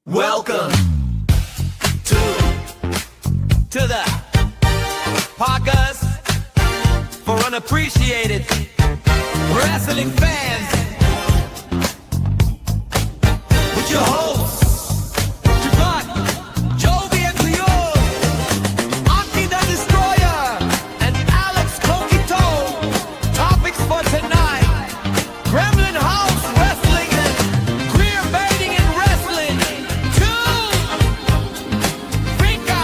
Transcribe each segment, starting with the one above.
Welcome to the podcast for unappreciated wrestling fans with your hosts, Javon, Jovi and Cleo, Aki the Destroyer, and Alex Coquito. Topics for tonight: Gremlin House Wrestling and queer baiting in wrestling. Rico,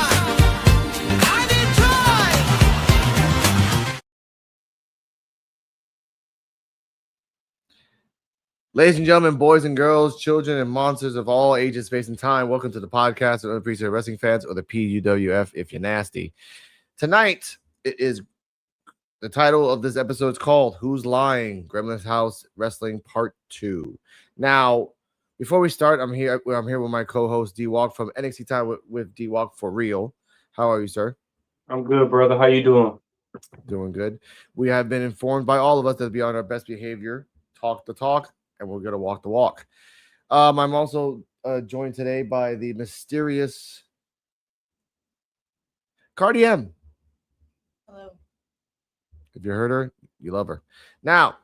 I did try. Ladies and gentlemen, boys and girls, children and monsters of all ages, space, and time, welcome to the podcast of Unappreciated Wrestling Fans, or the PUWF if you're nasty. Tonight, it is the title of this episode is called Who's Lying? Gremlin House Wrestling Part 2. Now, before we start, I'm here with my co-host D-Walk from NXT Time with D-Walk for real. How are you, sir? I'm good, brother. How you doing? Doing good. We have been informed by all of us that be on our best behavior, talk the talk, and we're going to walk the walk. I'm also joined today by the mysterious Cardi M. Hello. If you heard her, you love her. Now,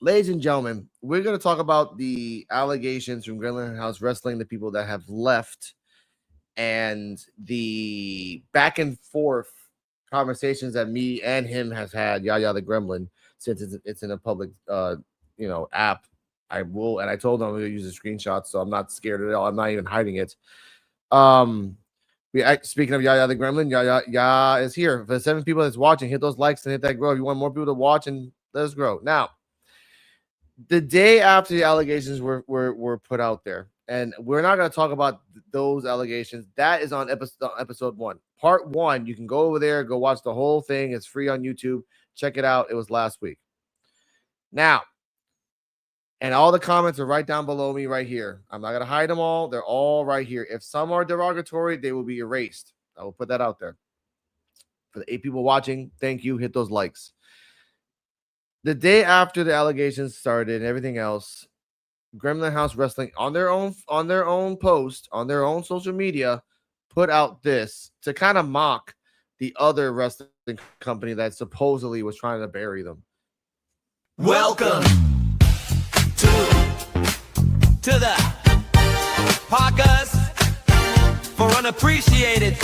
ladies and gentlemen, we're going to talk about the allegations from Gremlin House Wrestling, the people that have left, and the back and forth conversations that me and him have had, Yaya the Gremlin, since it's in a public app. I will, and I told them I'm going to use a screenshot, so I'm not scared at all. I'm not even hiding it. Speaking of Yaya the Gremlin, Yaya is here. For the 7 people that's watching, hit those likes and hit that grow. If you want more people to watch, and let us grow. Now, the day after the allegations were put out there, and we're not going to talk about those allegations. That is on episode 1. Part 1, you can go over there, go watch the whole thing. It's free on YouTube. Check it out. It was last week. Now, and all the comments are right down below me right here. I'm not going to hide them all. They're all right here. If some are derogatory, they will be erased. I will put that out there. For the 8 people watching, thank you. Hit those likes. The day after the allegations started and everything else, Gremlin House Wrestling on their own post, on their own social media, put out this to kind of mock the other wrestling company that supposedly was trying to bury them. Welcome to the podcast for unappreciated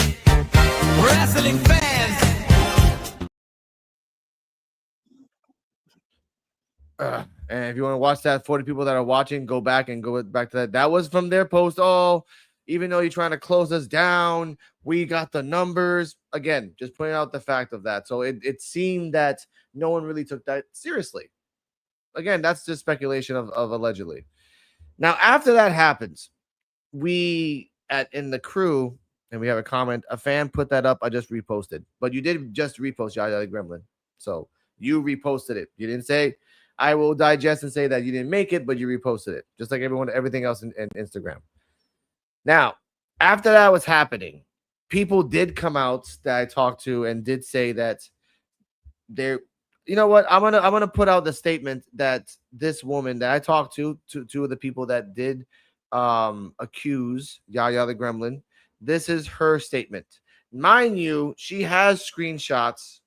wrestling fans. And if you want to watch that, 40 people that are watching, go back to that. That was from their post. Oh, even though you're trying to close us down, we got the numbers. Again, just pointing out the fact of that. So it seemed that no one really took that seriously. Again, that's just speculation of allegedly. Now, after that happens, we in the crew, and we have a comment, a fan put that up. I just reposted, but you did just repost Yaya the Gremlin. So you reposted it. You didn't say, I will digest and say that you didn't make it, but you reposted it, just like everything else in Instagram. Now, after that was happening, people did come out that I talked to and did say that they're, you know what? I'm gonna put out the statement that this woman that I talked to 2 of the people that did accuse Yaya the Gremlin. This is her statement. Mind you, she has screenshots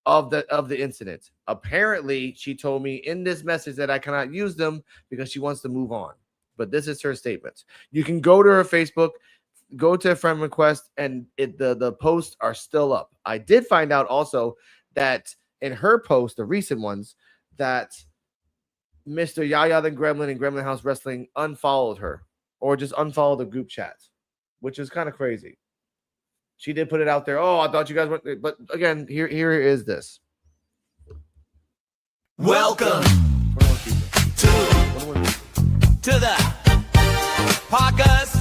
of the incident. Apparently, she told me in this message that I cannot use them because she wants to move on. But this is her statement. You can go to her Facebook, go to a friend request, and the posts are still up. I did find out also that in her post, the recent ones, that Mr. Yaya the Gremlin and Gremlin House Wrestling unfollowed her, or just unfollowed the group chat, which is kind of crazy. She did put it out there. Oh, I thought you guys went, but again, here is this. Welcome to the podcast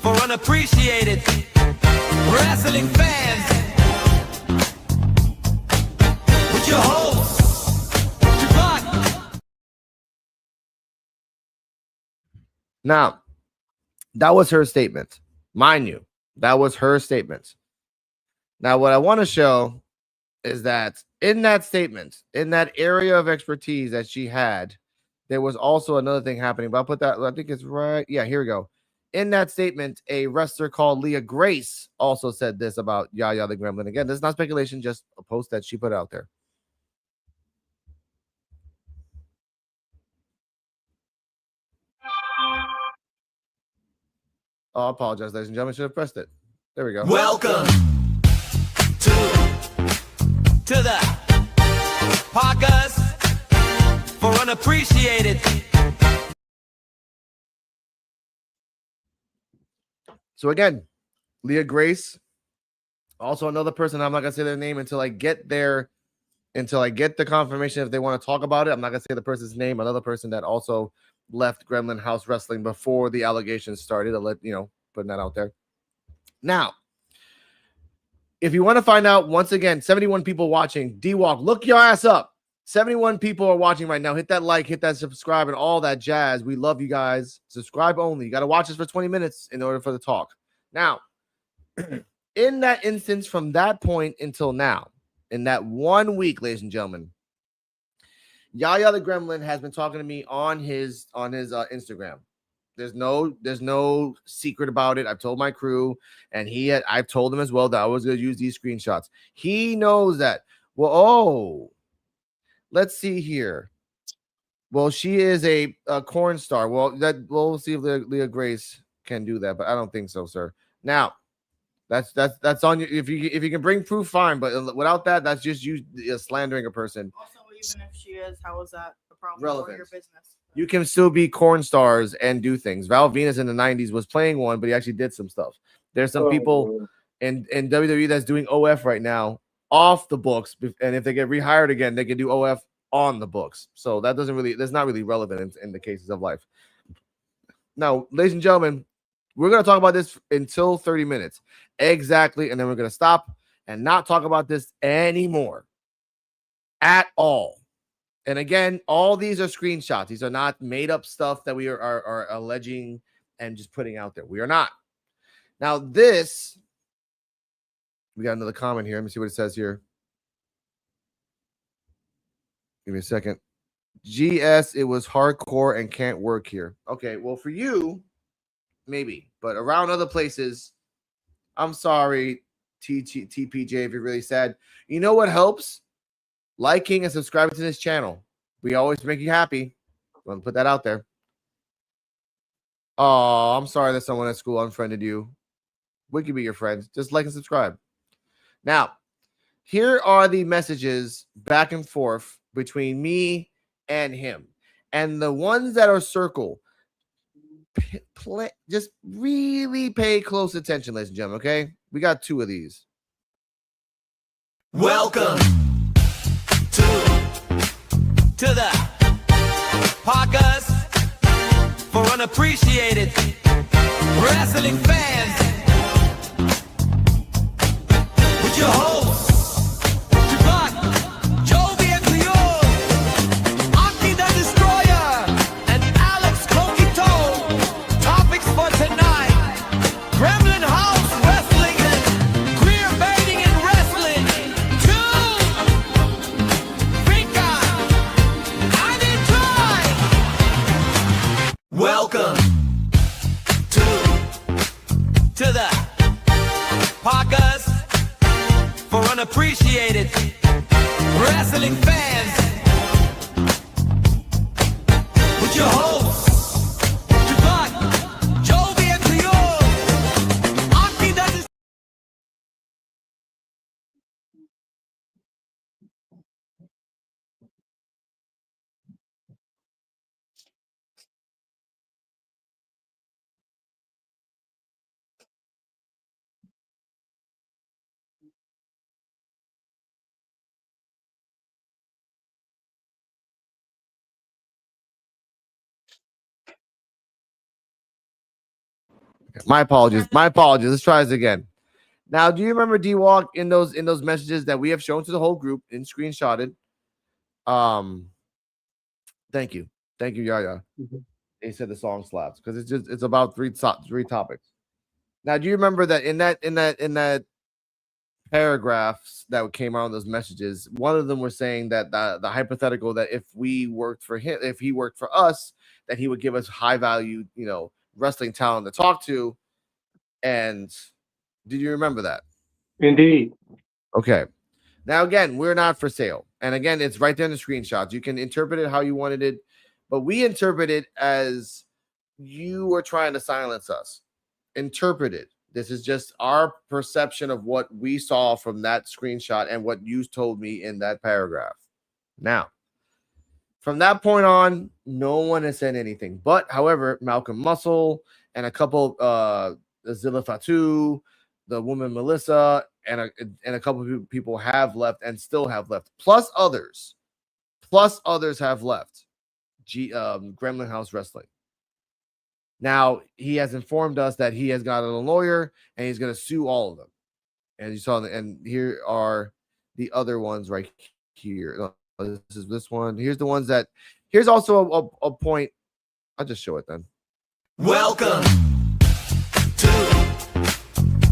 for unappreciated wrestling fans with your hosts, Javon. Now, that was her statement. Mind you, that was her statement. Now, what I want to show is that in that statement, in that area of expertise that she had, there was also another thing happening, but I'll put that. I think it's right. Yeah, here we go. In that statement, a wrestler called Leah Grace also said this about Yaya the Gremlin. Again, this is not speculation, just a post that she put out there. Oh, I apologize, ladies and gentlemen. Should have pressed it. There we go. Welcome to the podcast for unappreciated. So again, Leah Grace, also another person. I'm not gonna say their name until I get the confirmation if they want to talk about it. I'm not gonna say the person's name. Another person that also left Gremlin House Wrestling before the allegations started. I'll let you know, putting that out there. Now, if you want to find out, once again, 71 people watching. D-Walk, look your ass up. 71 people are watching right now. Hit that like, hit that subscribe, and all that jazz. We love you guys. Subscribe only. You got to watch us for 20 minutes in order for the talk. Now, in that instance, from that point until now, in that 1 week, ladies and gentlemen, Yaya the Gremlin has been talking to me on his Instagram. There's no secret about it. I've told my crew, and I've told him as well that I was going to use these screenshots. He knows that. Well, let's see here. Well, she is a corn star. Well, we'll see if Leah Grace can do that, but I don't think so, sir. Now, that's on you. If you can bring proof, fine. But without that, that's just you slandering a person. Also, even if she is, how is that a problem Relevant. for your business? You can still be corn stars and do things. Val Venus in the 90s was playing one, but he actually did some stuff. There's some people in WWE that's doing OF right now off the books, and if they get rehired again, they can do OF on the books. So that's not really relevant in the cases of life. Now, ladies and gentlemen, we're going to talk about this until 30 minutes exactly, and then we're going to stop and not talk about this anymore at all. And again, all these are screenshots. These are not made up stuff that we are alleging and just putting out there. We are not. Now, we got another comment here. Let me see what it says here. Give me a second. GS, it was hardcore and can't work here. Okay, well, for you, maybe. But around other places, I'm sorry, TPJ, if you're really sad. You know what helps? Liking and subscribing to this channel. We always make you happy. Want to put that out there. Oh, I'm sorry that someone at school unfriended you. We can be your friends. Just like and subscribe. Now, here are the messages back and forth between me and him. And the ones that are circled, just really pay close attention, ladies and gentlemen, okay? We got two of these. Welcome to the podcast for unappreciated wrestling fans with your hosts, Javon, Jovi and Cleo, Aki the Destroyer, and Alex Coquito. Topics for tonight: Gremlin House Wrestling and queer baiting in wrestling. Welcome to the podcast for unappreciated wrestling fans with your hosts, Javon, Jovi, and Cleo. Aki the My apologies. Let's try this again. Now, do you remember D-Walk in those messages that we have shown to the whole group and screenshotted? Thank you, Yaya. He said the song slaps because it's about three topics. Now, do you remember that in that paragraphs that came out in those messages. One of them were saying that the hypothetical that if we worked for him, if he worked for us, that he would give us high value, wrestling talent to talk to. And did you remember that? Indeed. Okay. Now, again, we're not for sale. And again, it's right there in the screenshots. You can interpret it how you wanted it, but we interpret it as you were trying to silence us. Interpret it. This is just our perception of what we saw from that screenshot and what you told me in that paragraph. Now, from that point on, no one has said anything. But, however, Malcolm Muscle and a couple, Zilla Fatu, the woman Melissa, and a couple of people have left and still have left. Plus others have left. Gremlin House Wrestling. Now, he has informed us that he has gotten a lawyer and he's going to sue all of them. And you saw, and here are the other ones right here. This is this one. Here's the ones that, here's also a point. I'll just show it then. Welcome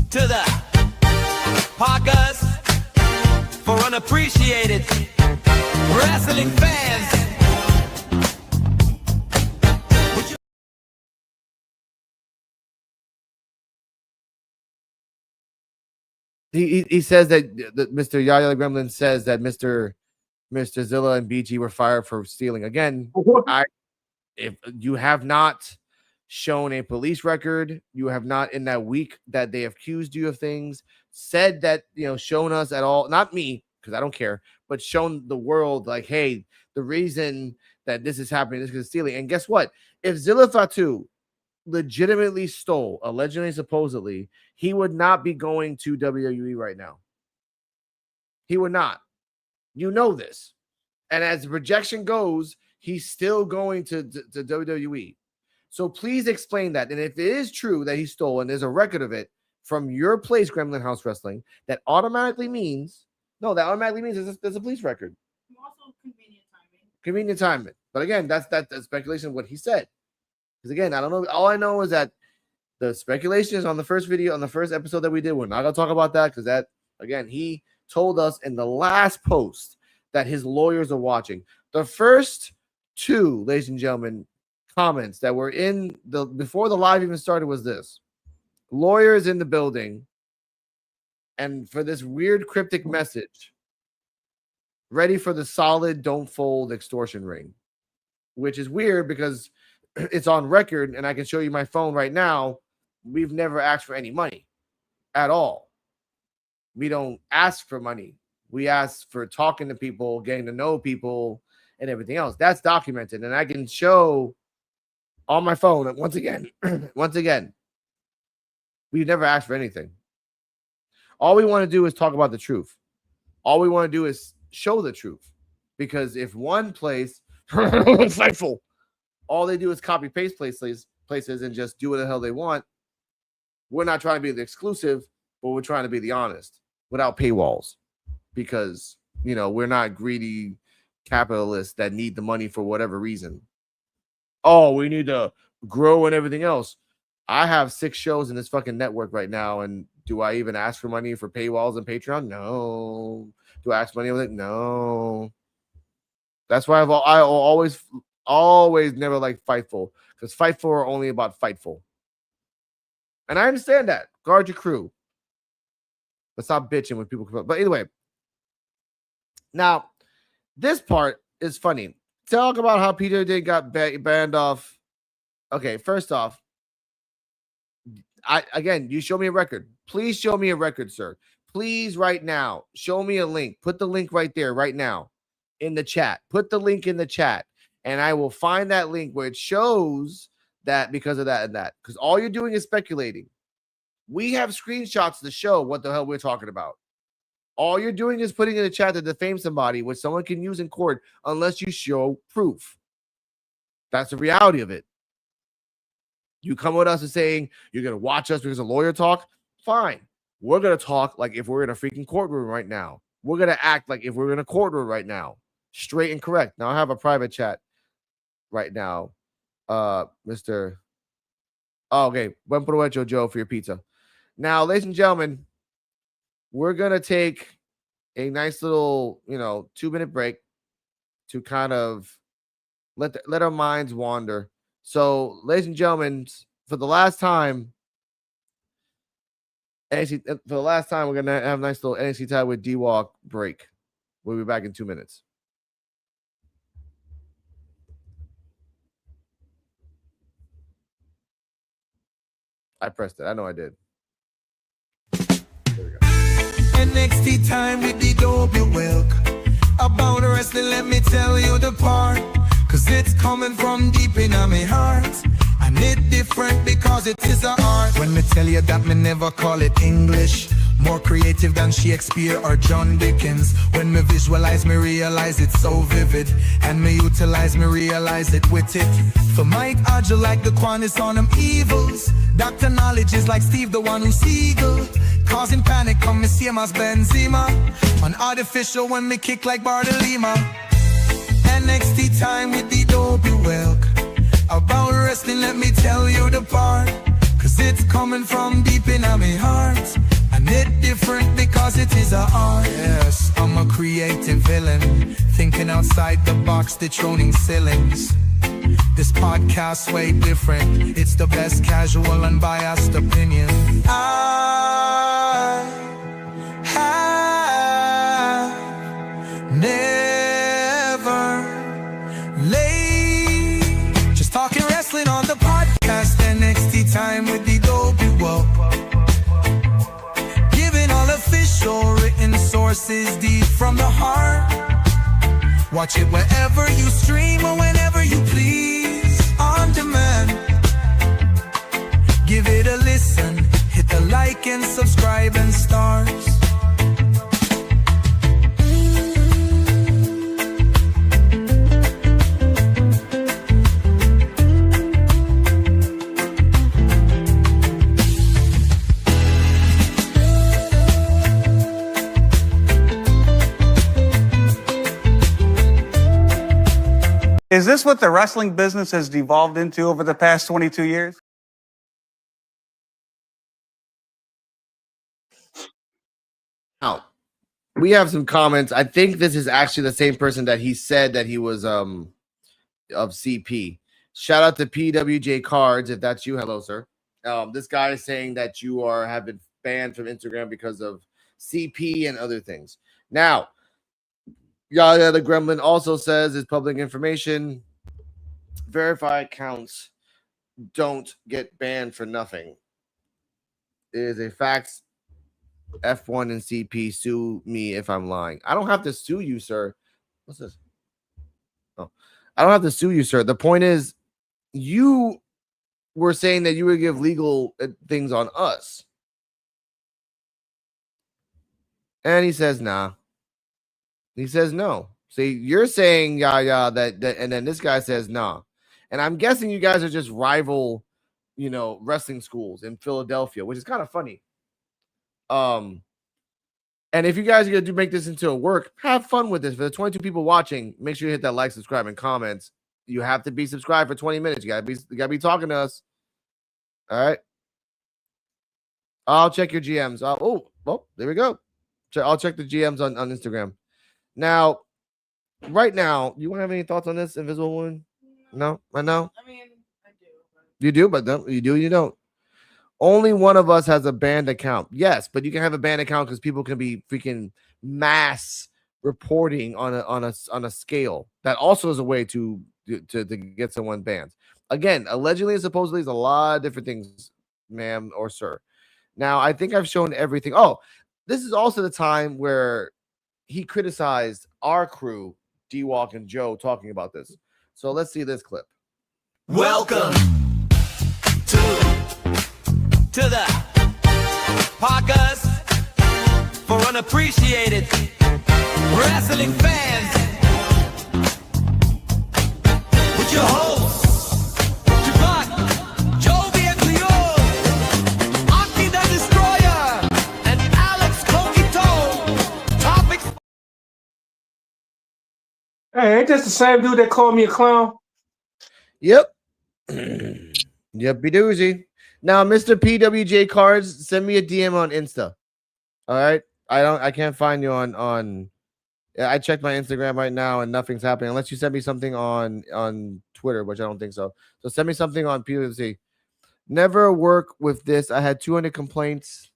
to the podcast for unappreciated wrestling fans. He says that Mr. Yaya Gremlin says that Mr. Zilla and BG were fired for stealing. Again, if you have not shown a police record, you have not in that week that they accused you of things, said that, shown us at all, not me, because I don't care, but shown the world like, hey, the reason that this is happening is because of stealing. And guess what? If Zilla Fatu legitimately stole, allegedly, supposedly, he would not be going to WWE right now. He would not. You know this. And as the projection goes, he's still going to WWE. So please explain that. And if it is true that he stole and there's a record of it from your place, Gremlin House Wrestling, that automatically means there's a police record. Also convenient timing. Convenient timing. But again, that's speculation of what he said. Because again, I don't know. All I know is that the speculation is on the first video, on the first episode that we did. We're not going to talk about that because that, again, he told us in the last post that his lawyers are watching. The first two, ladies and gentlemen, comments that were in the before the live even started was this: lawyers in the building, and for this weird cryptic message, ready for the solid don't fold extortion ring, which is weird because it's on record and I can show you my phone right now. We've never asked for any money at all. We don't ask for money. We ask for talking to people, getting to know people, and everything else. That's documented, and I can show on my phone once again. We've never asked for anything. All we want to do is talk about the truth. All we want to do is show the truth. Because if one place, Fightful, all they do is copy paste places and just do what the hell they want, we're not trying to be the exclusive, but we're trying to be the honest without paywalls. Because, we're not greedy capitalists that need the money for whatever reason. Oh, we need to grow and everything else. I have 6 shows in this fucking network right now, and do I even ask for money for paywalls and Patreon? No. Do I ask money with it? No. That's why I always never liked Fightful, because Fightful are only about Fightful. And I understand that. Guard your crew. But stop bitching when people come up. But anyway, now, this part is funny. Talk about how Peter did got banned off. Okay, first off, you show me a record. Please show me a record, sir. Please, right now, show me a link. Put the link right there, right now, in the chat. Put the link in the chat, and I will find that link where it shows that because of that and that. Because all you're doing is speculating. We have screenshots to show what the hell we're talking about. All you're doing is putting in the chat to defame somebody, which someone can use in court, unless you show proof. That's the reality of it. You come with us and saying you're going to watch us because a lawyer talk, fine. We're going to talk like if we're in a freaking courtroom right now. We're going to act like if we're in a courtroom right now. Straight and correct. Now I have a private chat right now. Mr. Oh, okay. Buen provecho, Joe, for your pizza. Now, ladies and gentlemen, we're going to take a nice little, 2-minute break to kind of let our minds wander. So, ladies and gentlemen, for the last time, we're going to have a nice little NXT tie with D-Walk break. We'll be back in 2 minutes. I pressed it. I know I did. There we go. NXT time with the dopey milk. About wrestling, let me tell you the part. Cause it's coming from deep in my heart. And it's different because it is a art. When me tell you that me never call it English. More creative than Shakespeare or John Dickens. When me visualize, me realize it's so vivid. And me utilize, me realize it with it. For Mike Agile like the Quanis on them evils. Dr. Knowledge is like Steve the one who's eagle. Causing panic come me same as Benzema. On artificial when me kick like Bartolima. NXT time with the dopey welk. About wrestling let me tell you the part. Cause it's coming from deep in my heart. And it's different because it is a art. Yes, I'm a creative villain. Thinking outside the box, dethroning ceilings. This podcast's way different. It's the best casual, unbiased opinion. I have never laid. Just talking wrestling on the podcast. NXT time with the dopey whoa. Giving all official written sources deep from the heart. Watch it wherever you stream or whenever you please. On demand. Give it a listen. Hit the like and subscribe and stars. Is this what the wrestling business has devolved into over the past 22 years? Now, we have some comments. I think this is actually the same person that he said that he was of CP. Shout out to PWJ Cards, if that's you. Hello, sir. This guy is saying that have been banned from Instagram because of CP and other things. Now, Yaya the Gremlin also says it's public information. Verified accounts don't get banned for nothing. It is a fact. F1 and CP sue me if I'm lying. I don't have to sue you, sir. What's this? Oh, I don't have to sue you, sir. The point is, you were saying that you would give legal things on us. And he says, nah. He says no. See, you're saying that, and then this guy says nah. And I'm guessing you guys are just rival, wrestling schools in Philadelphia, which is kind of funny. And if you guys are gonna make this into a work, have fun with this. For the 22 people watching, make sure you hit that like, subscribe, and comments. You have to be subscribed for 20 minutes. You gotta be talking to us. All right. I'll check your GMs. There we go. I'll check the GMs on Instagram. Now, right now, you want to have any thoughts on this, Invisible Woman? No, I know. I mean, I do. But... You do, but you don't. Only one of us has a banned account. Yes, but you can have a banned account because people can be freaking mass reporting on a scale. That also is a way to get someone banned. Again, allegedly and supposedly is a lot of different things, ma'am or sir. Now, I think I've shown everything. Oh, this is also the time where he criticized our crew, D-Walk and Joe, talking about this. So let's see this clip. Welcome to the podcast for unappreciated wrestling fans. With your hosts, Javon, Jovi and Cleo, Aki the Destroyer, and Alex Coquito. Topics. Hey, ain't this the same dude that called me a clown? Yep. Yep-y doozy. Now, Mr. PWJ Cards, send me a DM on Insta. All right. I can't find you on. I checked my Instagram right now and nothing's happening unless you send me something on Twitter, which I don't think so. So send me something on PWC. Never work with this. I had 200 complaints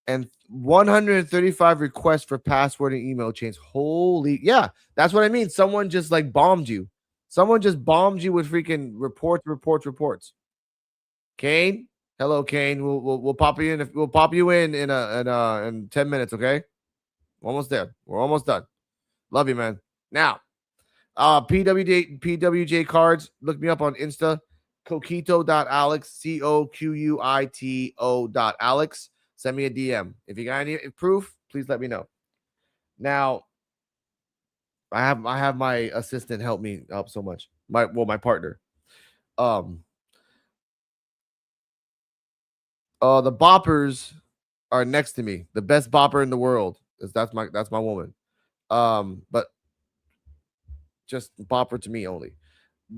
and 135 requests for password and email change. Holy, yeah, that's what I mean. Someone just like bombed you. Someone just bombed you with freaking reports. Kane, hello, Kane. We'll pop you in. We'll pop you in 10 minutes. Okay, we're almost there. We're almost done. Love you, man. Now, PWJ cards. Look me up on Insta. Coquito.alex, COQUITO.alex. Send me a DM. If you got any proof, please let me know. Now, I have my assistant help me up so much. My partner. The boppers are next to me. The best bopper in the world is that's my woman. But just bopper to me only.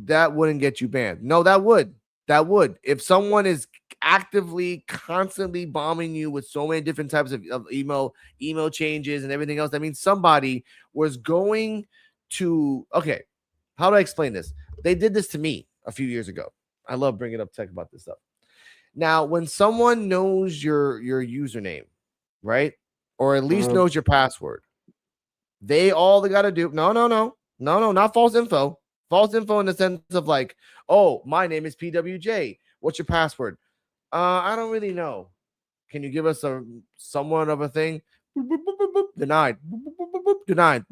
That wouldn't get you banned. No, that would. That would. If someone is actively, constantly bombing you with so many different types of email changes and everything else, that means somebody was going to. Okay, how do I explain this? They did this to me a few years ago. I love bringing up tech about this stuff. Now, when someone knows your username, right, or at least knows your password, they got to do. No, not false info. False info in the sense of like, oh, my name is PWJ. What's your password? I don't really know. Can you give us somewhat of a thing? Denied. Denied.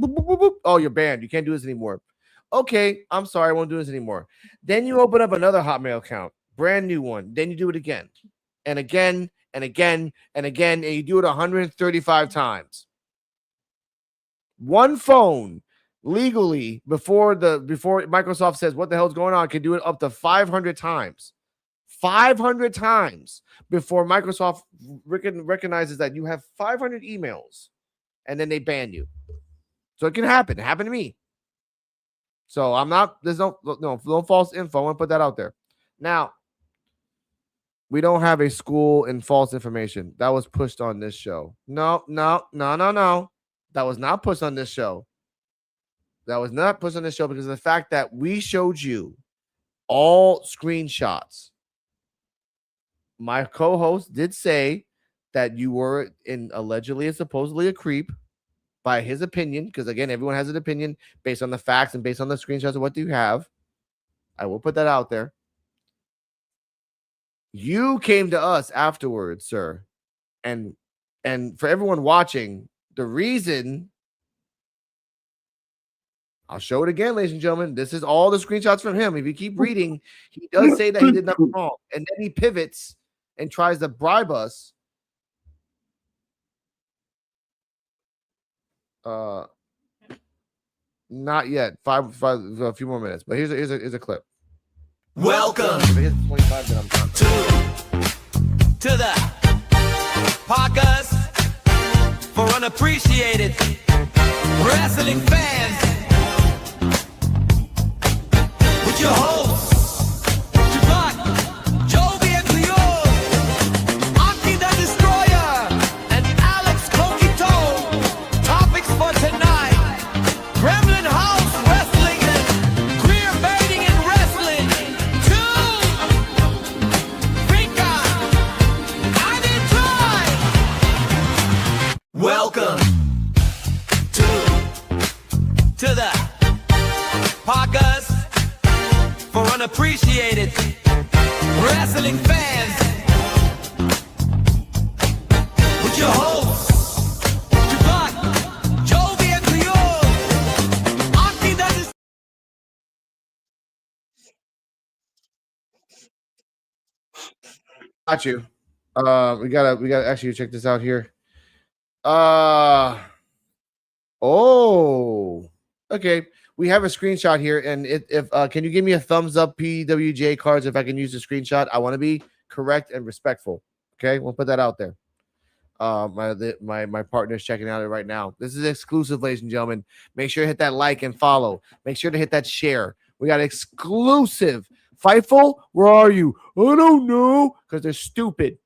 Oh, you're banned. You can't do this anymore. Okay, I'm sorry. I won't do this anymore. Then you open up another Hotmail account, brand new one. Then you do it again and again and again and again, and you do it 135 times. One phone legally before Microsoft says what the hell's going on can do it up to 500 times. 500 times before Microsoft recognizes that you have 500 emails and then they ban you. So it can happen. It happened to me. So there's no false info. I want to put that out there. Now, we don't have a school in false information. That was pushed on this show. No. That was not pushed on this show. That was not pushed on this show because of the fact that we showed you all screenshots. My co-host did say that you were allegedly and supposedly a creep by his opinion, because again, everyone has an opinion based on the facts and based on the screenshots of what you have. I will put that out there. You came to us afterwards, sir. And for everyone watching, the reason, I'll show it again, ladies and gentlemen. This is all the screenshots from him. If you keep reading, he does say that he did nothing wrong. And then he pivots and tries to bribe us. Not yet. A few more minutes. But here's a clip. Welcome If it hits 25, then I'm done. to the podcast for unappreciated wrestling fans with your hosts, Javon, Jovi and Cleo, Aki the Destroyer, and Alex Coquito. Topics for tonight: Gremlin House Wrestling and queer baiting in wrestling. 2 Rico, I did try. Welcome to the podcast for unappreciated wrestling fans with your hosts, Javon, Jovi, and Cleo. Aki the Got you. We gotta actually check this out here. Okay. We have a screenshot here, and if can you give me a thumbs up, PWJ cards, if I can use the screenshot? I want to be correct and respectful. Okay, we'll put that out there. My partner's checking out it right now. This is exclusive, ladies and gentlemen. Make sure to hit that like and follow. Make sure to hit that share. We got exclusive. Fightful, where are you? I don't know, because they're stupid.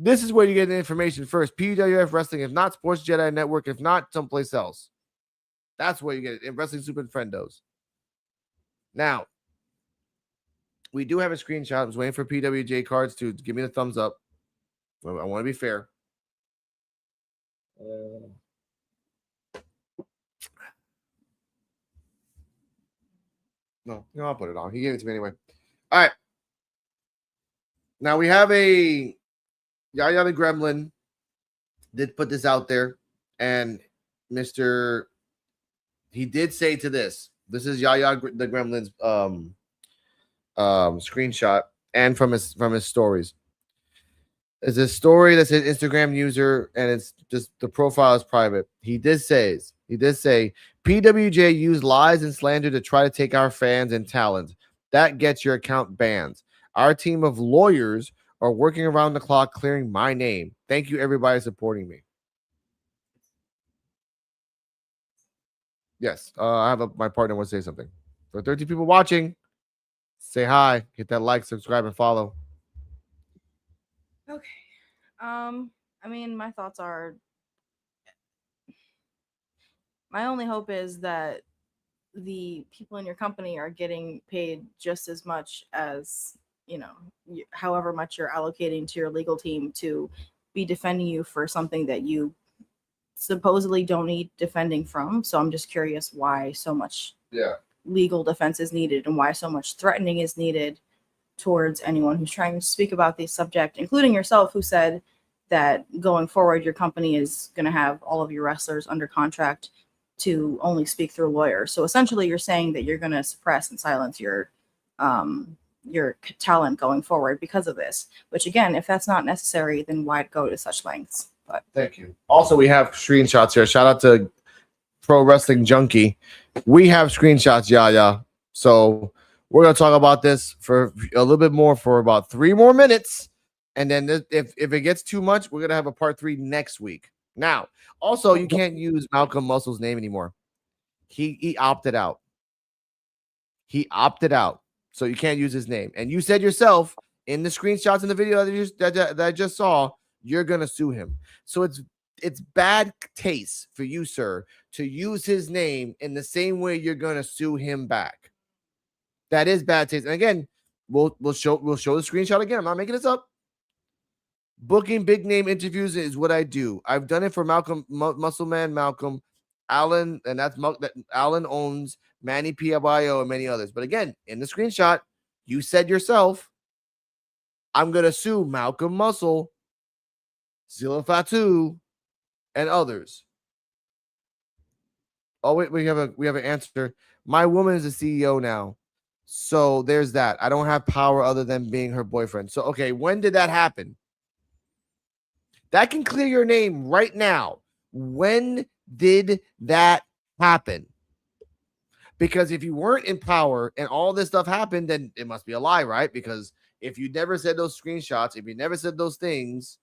This is where you get the information first. PWF Wrestling, if not Sports Jedi Network, if not someplace else. That's where you get it in Wrestling Super Friendos. Now, we do have a screenshot. I was waiting for PWJ cards to give me the thumbs up. I want to be fair. No, I'll put it on. He gave it to me anyway. All right. Now we have a Yaya the Gremlin did put this out there, and he did say to this. This is Yaya the Gremlin's screenshot and from his stories. It's a story that's an Instagram user, and it's just the profile is private. He did say PWJ used lies and slander to try to take our fans and talent. That gets your account banned. Our team of lawyers are working around the clock clearing my name. Thank you, everybody, supporting me. Yes, I have my partner wants to say something. For 13 people watching, say hi, hit that like, subscribe, and follow. Okay. I mean, my thoughts are, my only hope is that the people in your company are getting paid just as much as, however much you're allocating to your legal team to be defending you for something that you supposedly don't need defending from. So I'm just curious why so much legal defense is needed and why so much threatening is needed towards anyone who's trying to speak about this subject, including yourself, who said that going forward, your company is going to have all of your wrestlers under contract to only speak through lawyers. So essentially you're saying that you're going to suppress and silence your talent going forward because of this, which again, if that's not necessary, then why go to such lengths? But thank you. Also, we have screenshots here. Shout out to Pro Wrestling Junkie. We have screenshots, Yaya. So we're going to talk about this for a little bit more for about 3 more minutes. And then if it gets too much, we're going to have a part 3 next week. Now, also, you can't use Malcolm Muscle's name anymore. He opted out. He opted out. So you can't use his name. And you said yourself in the screenshots in the video that I just saw, you're going to sue him. So it's bad taste for you, sir, to use his name in the same way you're going to sue him back. That is bad taste. And again, we'll show the screenshot again. I'm not making this up. Booking big name interviews is what I do. I've done it for Malcolm, Muscle Man Malcolm, Allen, and that Allen owns Manny Pio and many others. But again, in the screenshot, you said yourself, I'm gonna sue Malcolm Muscle, Zilla Fatu, and others. Oh wait, we have an answer. My woman is a CEO now, so there's that. I don't have power other than being her boyfriend. So okay, when did that happen? That can clear your name right now. When did that happen? Because if you weren't in power and all this stuff happened, then it must be a lie, right? Because if you never said those screenshots, if you never said those things,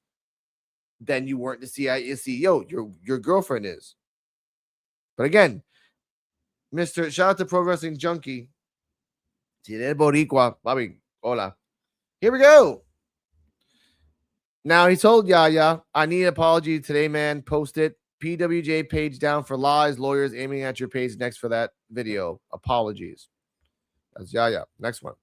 then you weren't the CEO. Your girlfriend is. But again, Mr. Shout out to Pro Wrestling Junkie. Tirel Boricua. Bobby, hola. Here we go. Now, he told Yaya, I need an apology today, man. Post it. PWJ page down for lies. Lawyers aiming at your page next for that video. Apologies. That's Yaya. Next one.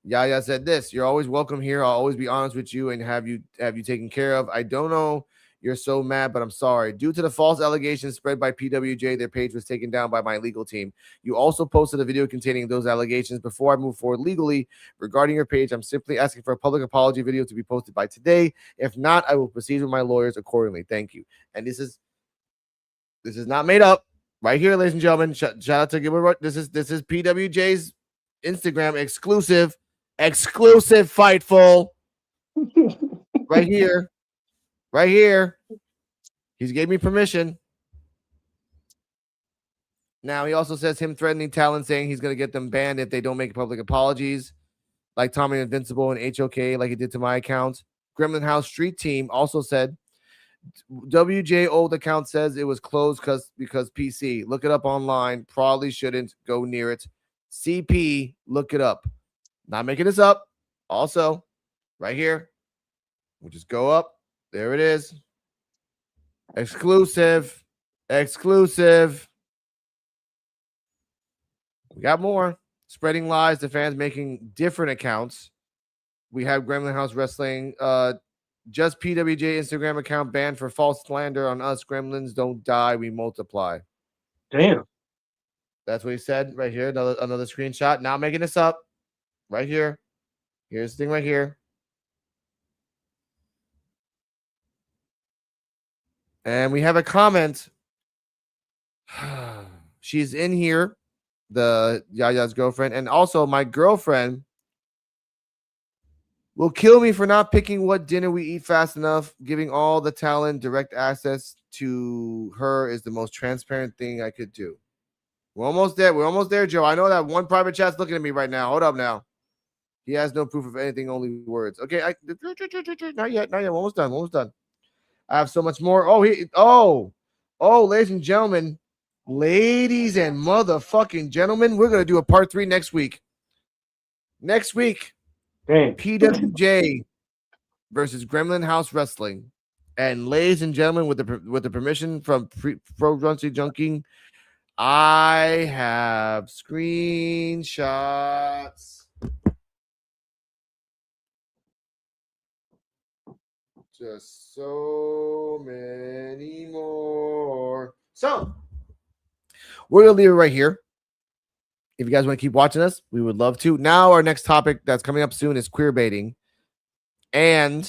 Yaya said this. You're always welcome here. I'll always be honest with you and have you taken care of. I don't know. You're so mad, but I'm sorry. Due to the false allegations spread by PWJ, their page was taken down by my legal team. You also posted a video containing those allegations. Before I move forward legally regarding your page, I'm simply asking for a public apology video to be posted by today. If not, I will proceed with my lawyers accordingly. Thank you. And this is not made up. Right here, ladies and gentlemen. Shout out to Gilbert. This is PWJ's Instagram exclusive Fightful. Right here. Right here. He's gave me permission. Now, he also says him threatening talent, saying he's going to get them banned if they don't make public apologies, like Tommy Invincible and HOK, like he did to my account. Gremlin House Street Team also said, WJ old account says it was closed because PC. Look it up online. Probably shouldn't go near it. CP, look it up. Not making this up. Also, right here. We'll just go up. There it is. Exclusive. Exclusive. We got more. Spreading lies to fans making different accounts. We have Gremlin House Wrestling. Just PWJ Instagram account banned for false slander on us. Gremlins don't die, we multiply. Damn. That's what he said right here. Another screenshot. Not making this up. Right here. Here's the thing right here. And we have a comment. She's in here, the Yaya's girlfriend. And also, my girlfriend will kill me for not picking what dinner we eat fast enough. Giving all the talent direct access to her is the most transparent thing I could do. We're almost there. We're almost there, Joe. I know that one private chat's looking at me right now. Hold up now. He has no proof of anything, only words. Okay, not yet. Not yet. We're almost done. We're almost done. I have so much more. Ladies and gentlemen, ladies and motherfucking gentlemen, we're gonna do a part 3 next week. Next week, Damn. PWJ versus Gremlin House Wrestling. And ladies and gentlemen, with the permission from Pro Wrestling Junkie, I have screenshots. Just so many more. So we're gonna leave it right here. If you guys want to keep watching us, we would love to. Now our next topic that's coming up soon is queer baiting, and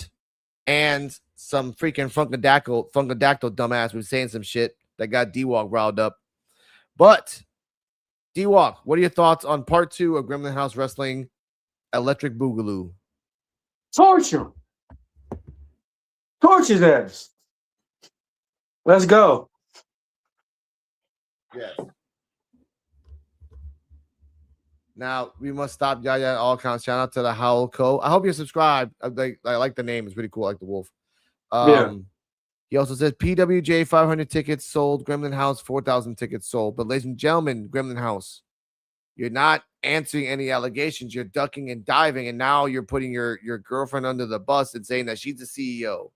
some freaking funkadactyl dumbass was saying some shit that got D-Walk riled up. But D-Walk, what are your thoughts on part 2 of Gremlin House Wrestling Electric Boogaloo? Torture. Torch his ass. Let's go. Yes. Now we must stop Yaya at all counts. Shout out to the Howl Co. I hope you're subscribed. I like the name. It's really cool. I like the wolf. He also says PWJ 500 tickets sold. Gremlin House 4,000 tickets sold. But ladies and gentlemen, Gremlin House, you're not answering any allegations. You're ducking and diving, and now you're putting your girlfriend under the bus and saying that she's the CEO.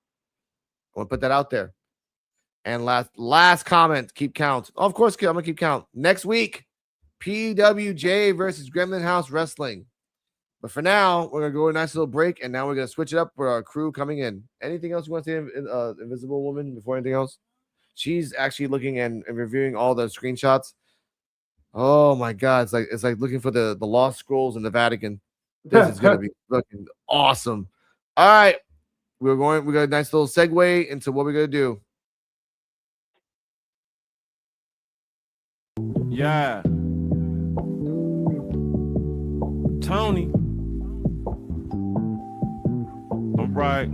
I want to put that out there. And last comment, keep count. Oh, of course, I'm gonna keep count. Next week, PWJ versus Gremlin House Wrestling. But for now, we're gonna go a nice little break, and now we're gonna switch it up for our crew coming in. Anything else you want to say, Invisible Woman? Before anything else, she's actually looking and reviewing all the screenshots. Oh my God, it's like looking for the lost scrolls in the Vatican. This is gonna be fucking awesome. All right, we got a nice little segue into what we're gonna do. Yeah. Tony. All right.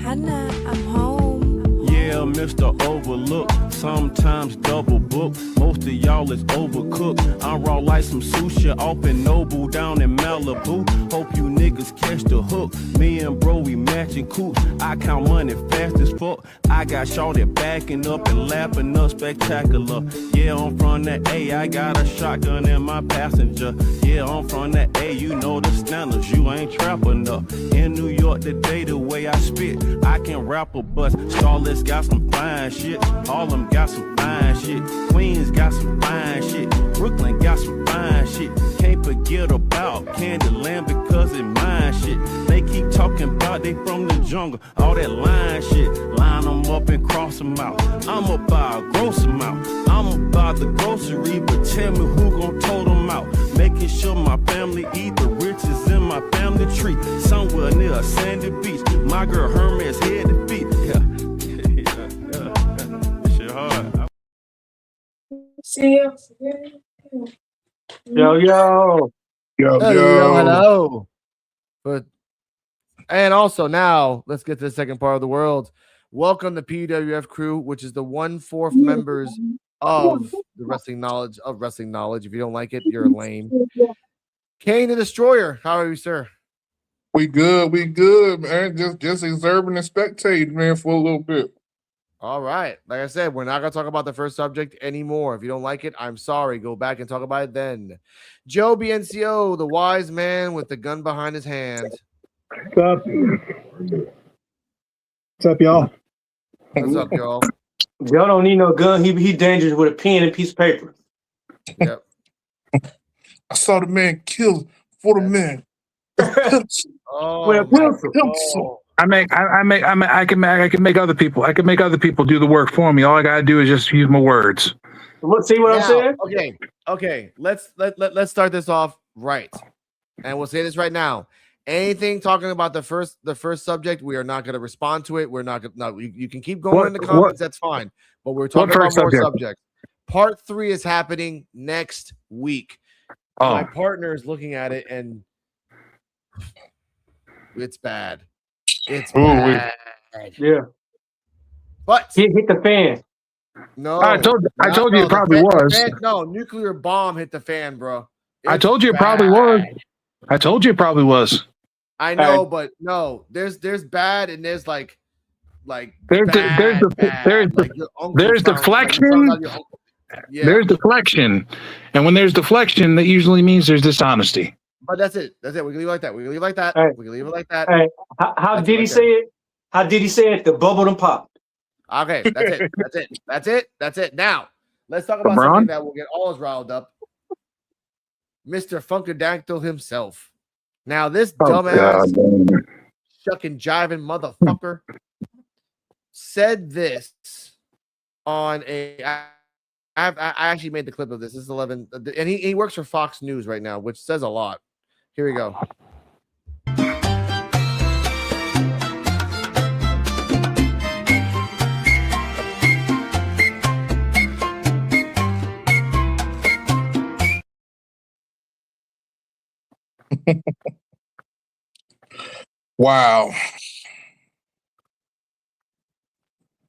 Hannah, I'm home. Yeah, Mr. Overlook, sometimes double book. Most of y'all is overcooked. I'm raw like some sushi off in Noble down in Malibu. Hope you niggas catch the hook. Me and bro, we matching coops. I count money fast as fuck. I got shorty backing up and lapping up spectacular. Yeah, I'm from the A, I got a shotgun in my passenger. Yeah, I'm from the A, you know the standards, you ain't trapping up. In New York today, the way I spit, I can rap a bust. Charlotte's got some fine shit. Harlem got some fine shit. Queens got some fine shit. Brooklyn got some fine shit. Can't forget about Candyland because it mine shit. They keep talking about they from the jungle. All that line shit. Line them up and cross them out. I'ma buy a gross amount. I'ma buy the grocery, but tell me who gon' tote them out. Making sure my family eat the riches in my family tree. Somewhere near a sandy beach. My girl Hermes head to feet. Yeah. Yo. Hello. And also now, let's get to the second part of the world. Welcome to PWF crew, which is the 1/4 members of the wrestling knowledge. If you don't like it, you're lame. Kane the Destroyer, how are you, sir? We good, man. Just observing and spectating, man, for a little bit. All right. Like I said, we're not going to talk about the first subject anymore. If you don't like it, I'm sorry. Go back and talk about it then. Joe BNCO, the wise man with the gun behind his hand. What's up? What's up, y'all? What's up, y'all? Joe don't need no gun. He dangerous with a pen and piece of paper. Yep. I saw the man kill for the man. Oh, With a my pencil. God. I can make other people. I can make other people do the work for me. All I gotta do is just use my words. See what I'm saying? Okay. Let's start this off right, and we'll say this right now. Anything talking about the first subject, we are not going to respond to it. We're not going. No, you can keep going in the comments. That's fine. But we're talking about more subjects. Part 3 is happening next week. Oh. My partner is looking at it, and it's bad. It's bad. Yeah. But he hit the fan. No, I told you it probably was. No, nuclear bomb hit the fan, bro. I told you it probably was. I told you it probably was. I know, but no, there's bad and there's like there's bad, there's deflection. There's deflection, and when there's deflection, that usually means there's dishonesty. But that's it. That's it. We can leave it like that. We can leave it like that. Hey. We can leave it like that. Hey, how did he say it? How did he say it? The bubble done popped. Okay, that's it. That's it. That's it. That's it. Now, let's talk about something that will get all us riled up. Mr. Funkadactyl himself. Now, this dumbass, shucking, jiving motherfucker said this on a. I actually made the clip of this. This is 11, and he works for Fox News right now, which says a lot. Here we go. Wow.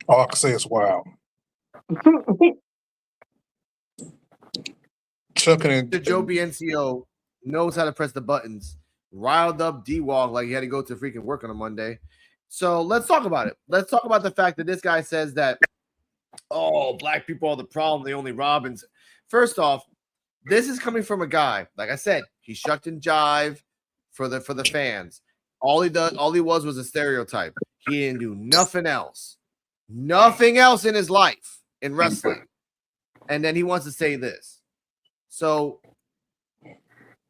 All I can say is wow. Chucking in. The Joe BNCO knows how to press the buttons. Riled up D-Walk like he had to go to freaking work on a Monday. So let's talk about it. Let's talk about the fact that this guy says that, oh, black people are the problem. They only rob. And first off, this is coming from a guy. Like I said, he shucked and jive for the fans. All he was a stereotype. He didn't do nothing else. Nothing else in his life in wrestling. And then he wants to say this. So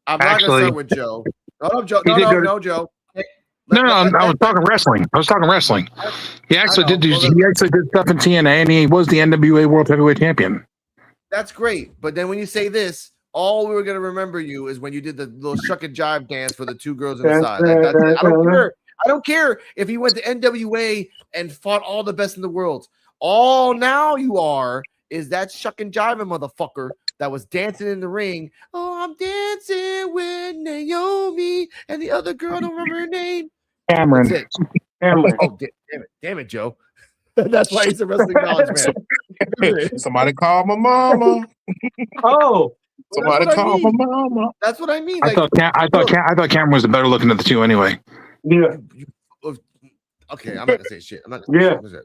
I'm not gonna start with Joe. No, Joe. No, Joe. I was talking wrestling. He actually did stuff in TNA, and he was the NWA World Heavyweight Champion. That's great. But then when you say this, all we were gonna remember you is when you did the little shuck and jive dance for the two girls inside. Like, that's it. I don't care. I don't care if he went to NWA and fought all the best in the world. All now you are is that shuck and jiving motherfucker that was dancing in the ring. Oh, I'm dancing with Naomi and the other girl, I don't remember her name. Cameron. That's it. Cameron. Oh, damn it, Joe. That's why he's a wrestling knowledge man. Somebody call my mama. Oh, somebody call my mama. That's what I mean. I thought Cameron was the better looking of the two anyway. Yeah. Okay, I'm not gonna say shit. I'm not gonna say shit.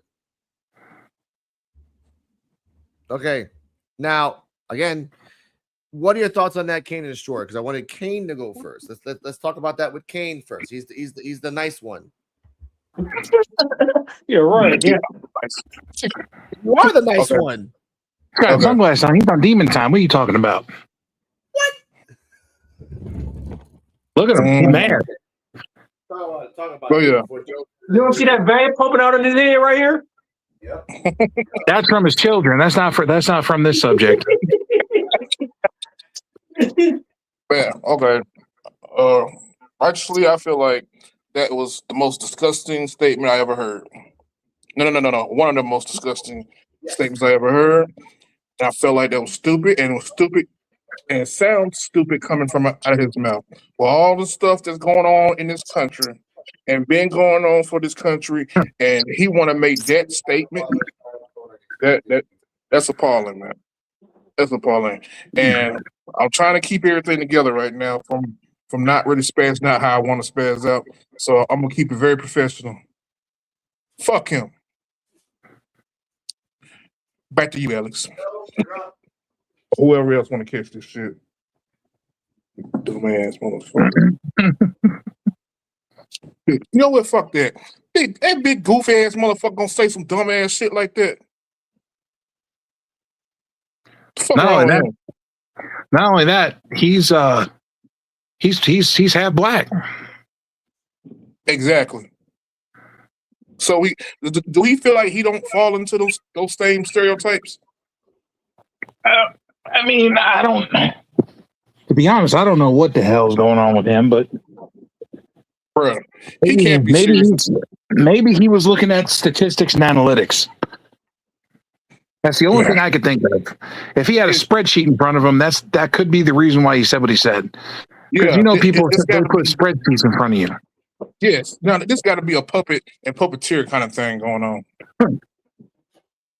Okay, now again, what are your thoughts on that Kane and Destroyer? Because I wanted Kane to go first. Let's talk about that with Kane first. He's the nice one. You're right. Yeah. You are the nice one. He's got sunglasses on. He's on demon time. What are you talking about? What? Look at him. He's mad. Talk about yeah. You don't see that vein pumping out in his head right here? Yep. That's from his children. That's not from this subject. Yeah, okay. Actually, I feel like that was the most disgusting statement I ever heard. No. One of the most disgusting statements I ever heard. And I felt like that was stupid, and it was stupid, and it sounds stupid coming from out of his mouth. Well, all the stuff that's going on in this country and been going on for this country, and he want to make that statement. That's appalling, man. That's appalling. And I'm trying to keep everything together right now from not really spazzing out how I want to spazz out. So I'm gonna keep it very professional. Fuck him. Back to you, Alex. Whoever else want to catch this shit. Dumbass motherfucker. You know what? Fuck that. That big goofy ass motherfucker gonna say some dumb ass shit like that. Fuck Not wrong only with that, him? not only that, he's half black. Exactly. So do he feel like he don't fall into those same stereotypes? I mean, I don't. To be honest, I don't know what the hell's going on with him, but Bruh, he can't be maybe serious. maybe he was looking at statistics and analytics. That's the only thing I could think of. If he had a spreadsheet in front of him, that could be the reason why he said what he said. Because people it's they gotta put be, spreadsheets in front of you. yes. Now this got to be a puppet and puppeteer kind of thing going on.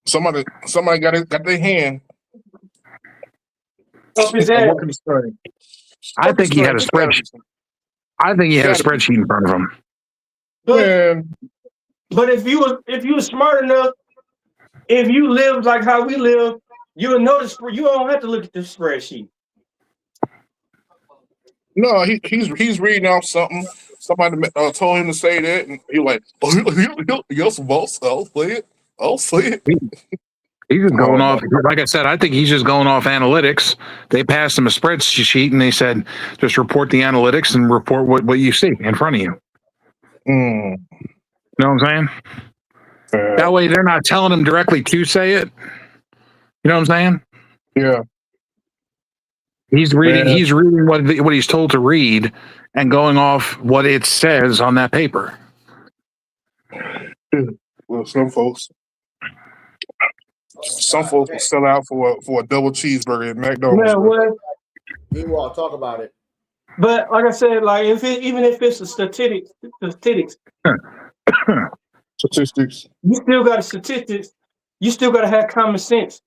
Somebody got their hand. Up his ass. Working the string. I think he had a It's gotta be spreadsheet. I think he had a Gotta be. spreadsheet in front of him. Man, But if you were smart enough, if you lived like how we live, you would notice. You don't have to look at the spreadsheet. no, he's reading off something. Somebody told him to say that, and he like, yes, boss. I'll say it. I'll say it. He's just Come going on, off. Like I said, I think he's just going off analytics. They passed him a spreadsheet and they said, just report the analytics and report what you see in front of you. Mm. You know what I'm saying? That way they're not telling him directly to say it. You know what I'm saying? Yeah. He's reading what he's told to read and going off what it says on that paper. Well, some folks will sell out for a double cheeseburger at McDonald's. Man, what? Meanwhile, talk about it. But like I said, like even if it's a statistics, Statistics. you still got statistics. You still got to have common sense.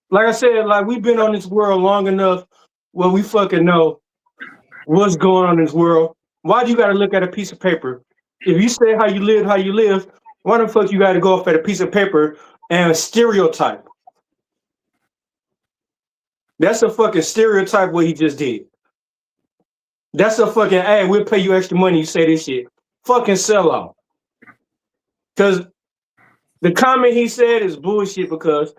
Like I said, like we've been on this world long enough where we fucking know what's going on in this world. Why do you got to look at a piece of paper? If you say how you live, why the fuck you got to go off at a piece of paper and stereotype? That's a fucking stereotype what he just did. That's a fucking, hey, we'll pay you extra money, you say this shit. Fucking sellout. Because the comment he said is bullshit because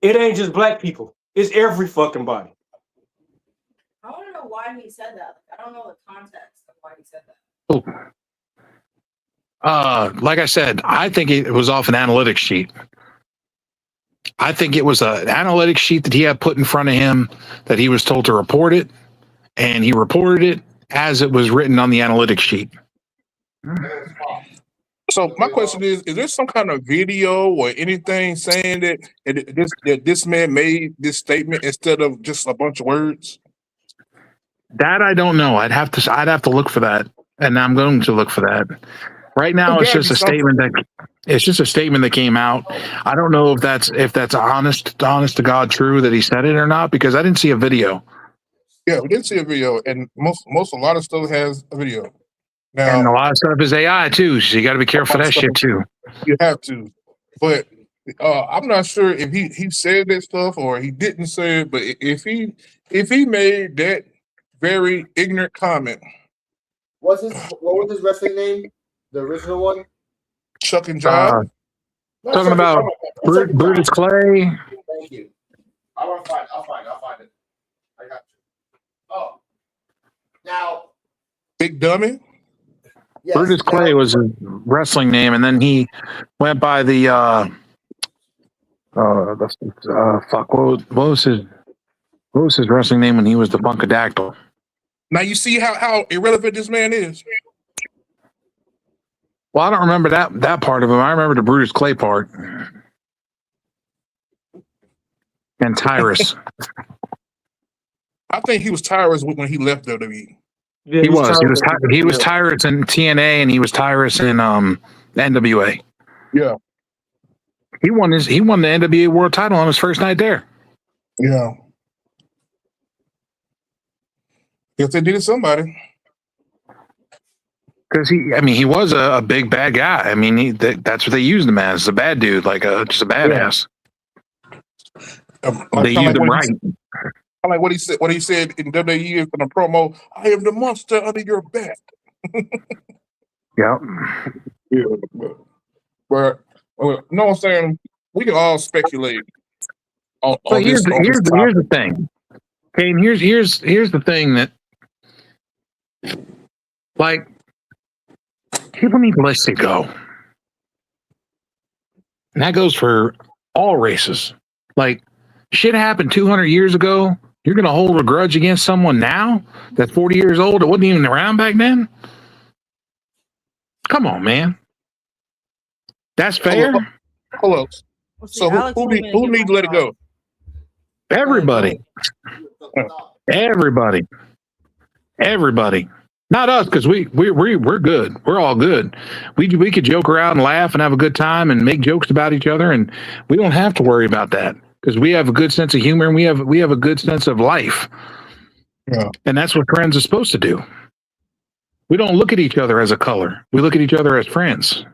it ain't just black people. It's every fucking body. I want to know why he said that. I don't know the context of why he said that. Like I said, I think it was off an analytics sheet. I think it was an analytics sheet that he had put in front of him that he was told to report it, and he reported it as it was written on the analytics sheet. So my question is there some kind of video or anything saying that this man made this statement instead of just a bunch of words? That I don't know. I'd have to look for that, and I'm going to look for that. Right now, it's just a statement that came out. I don't know if that's honest to God true that he said it or not, because I didn't see a video. Yeah, we did see a video, and a lot of stuff has a video. Now, And a lot of stuff is AI too, so you got to be careful of that shit too. You have to, but I'm not sure if he said that stuff or he didn't say it. But if he made that very ignorant comment, What was his wrestling name? The original one? Chuck and Jive. Talking about Brutus Clay. Thank you. I'll find it. I got you. Oh. Now, Big Dummy. yes, Brutus Clay was his wrestling name, and then he went by the fuck. What was his wrestling name when he was the Funkadactyl? Now you see how irrelevant this man is. Well, I don't remember that part of him. I remember the Brutus Clay part. And Tyrus. I think he was Tyrus when he left WWE. Yeah, He was Tyrus in TNA, and he was Tyrus in NWA. Yeah. He won the NWA World Title on his first night there. Yeah. Guess they did it to somebody. Because he was a big bad guy. I mean, that's what they used him as, a bad dude, just a badass. They used him right. I like what he said in WWE in the promo. I am the monster under your back. Yeah. Yeah, but you know what I'm saying? We can all speculate on But this here's topic. the thing. Okay, and here's the thing that, like, people need to let it go. And that goes for all races. Like, shit happened 200 years ago. You're going to hold a grudge against someone now that's 40 years old that wasn't even around back then? Come on, man. That's fair? Hold up. Well, see, So Alex who told me who get need to my let it go? Everybody. Everybody. Everybody. Not us, because we're good. We're all good. We could joke around and laugh and have a good time and make jokes about each other, and we don't have to worry about that because we have a good sense of humor and we have a good sense of life. Yeah. And that's what friends are supposed to do. We don't look at each other as a color. We look at each other as friends.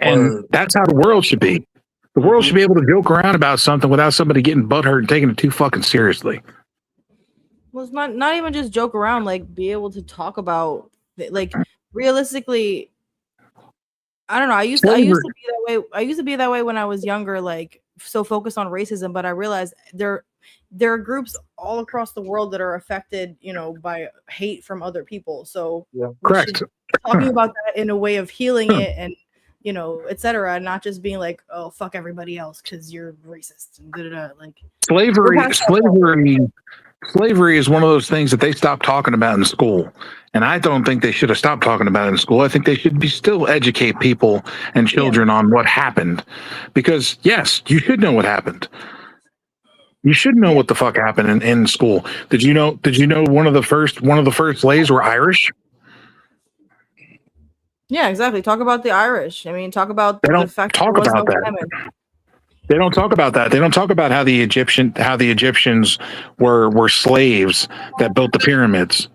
And that's how the world should be. The world should be able to joke around about something without somebody getting butthurt and taking it too fucking seriously. Well, it's not even just joke around, like be able to talk about, like, realistically. I don't know. I used to be that way. I used to be that way when I was younger, like so focused on racism, but I realized there are groups all across the world that are affected, by hate from other people. So Correct. should be talking about that in a way of healing it and etc. Not just being like, oh, fuck everybody else because you're racist and da-da-da. Like slavery is one of those things that they stopped talking about in school. And I don't think they should have stopped talking about it in school. I think they should still educate people and children on what happened. Because yes, you should know what happened. You should know what the fuck happened in school. Did you know one of the first slaves were Irish? Yeah, exactly. Talk about the Irish. I mean, talk about They don't the fact talk that there was about no that. famine. They don't talk about that. They don't talk about how the Egyptians were slaves that built the pyramids.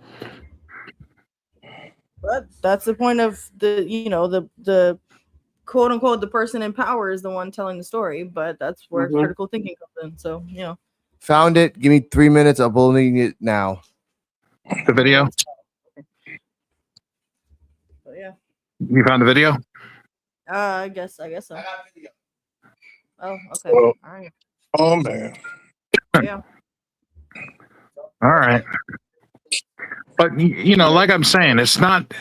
But that's the point of the quote unquote the person in power is the one telling the story. But that's where critical thinking comes in. So Found it. Give me 3 minutes. Uploading it now. The video. But yeah. You found the video? I guess so. Oh, okay. Well, All right. Oh man. Yeah. All right. But like I'm saying, it's not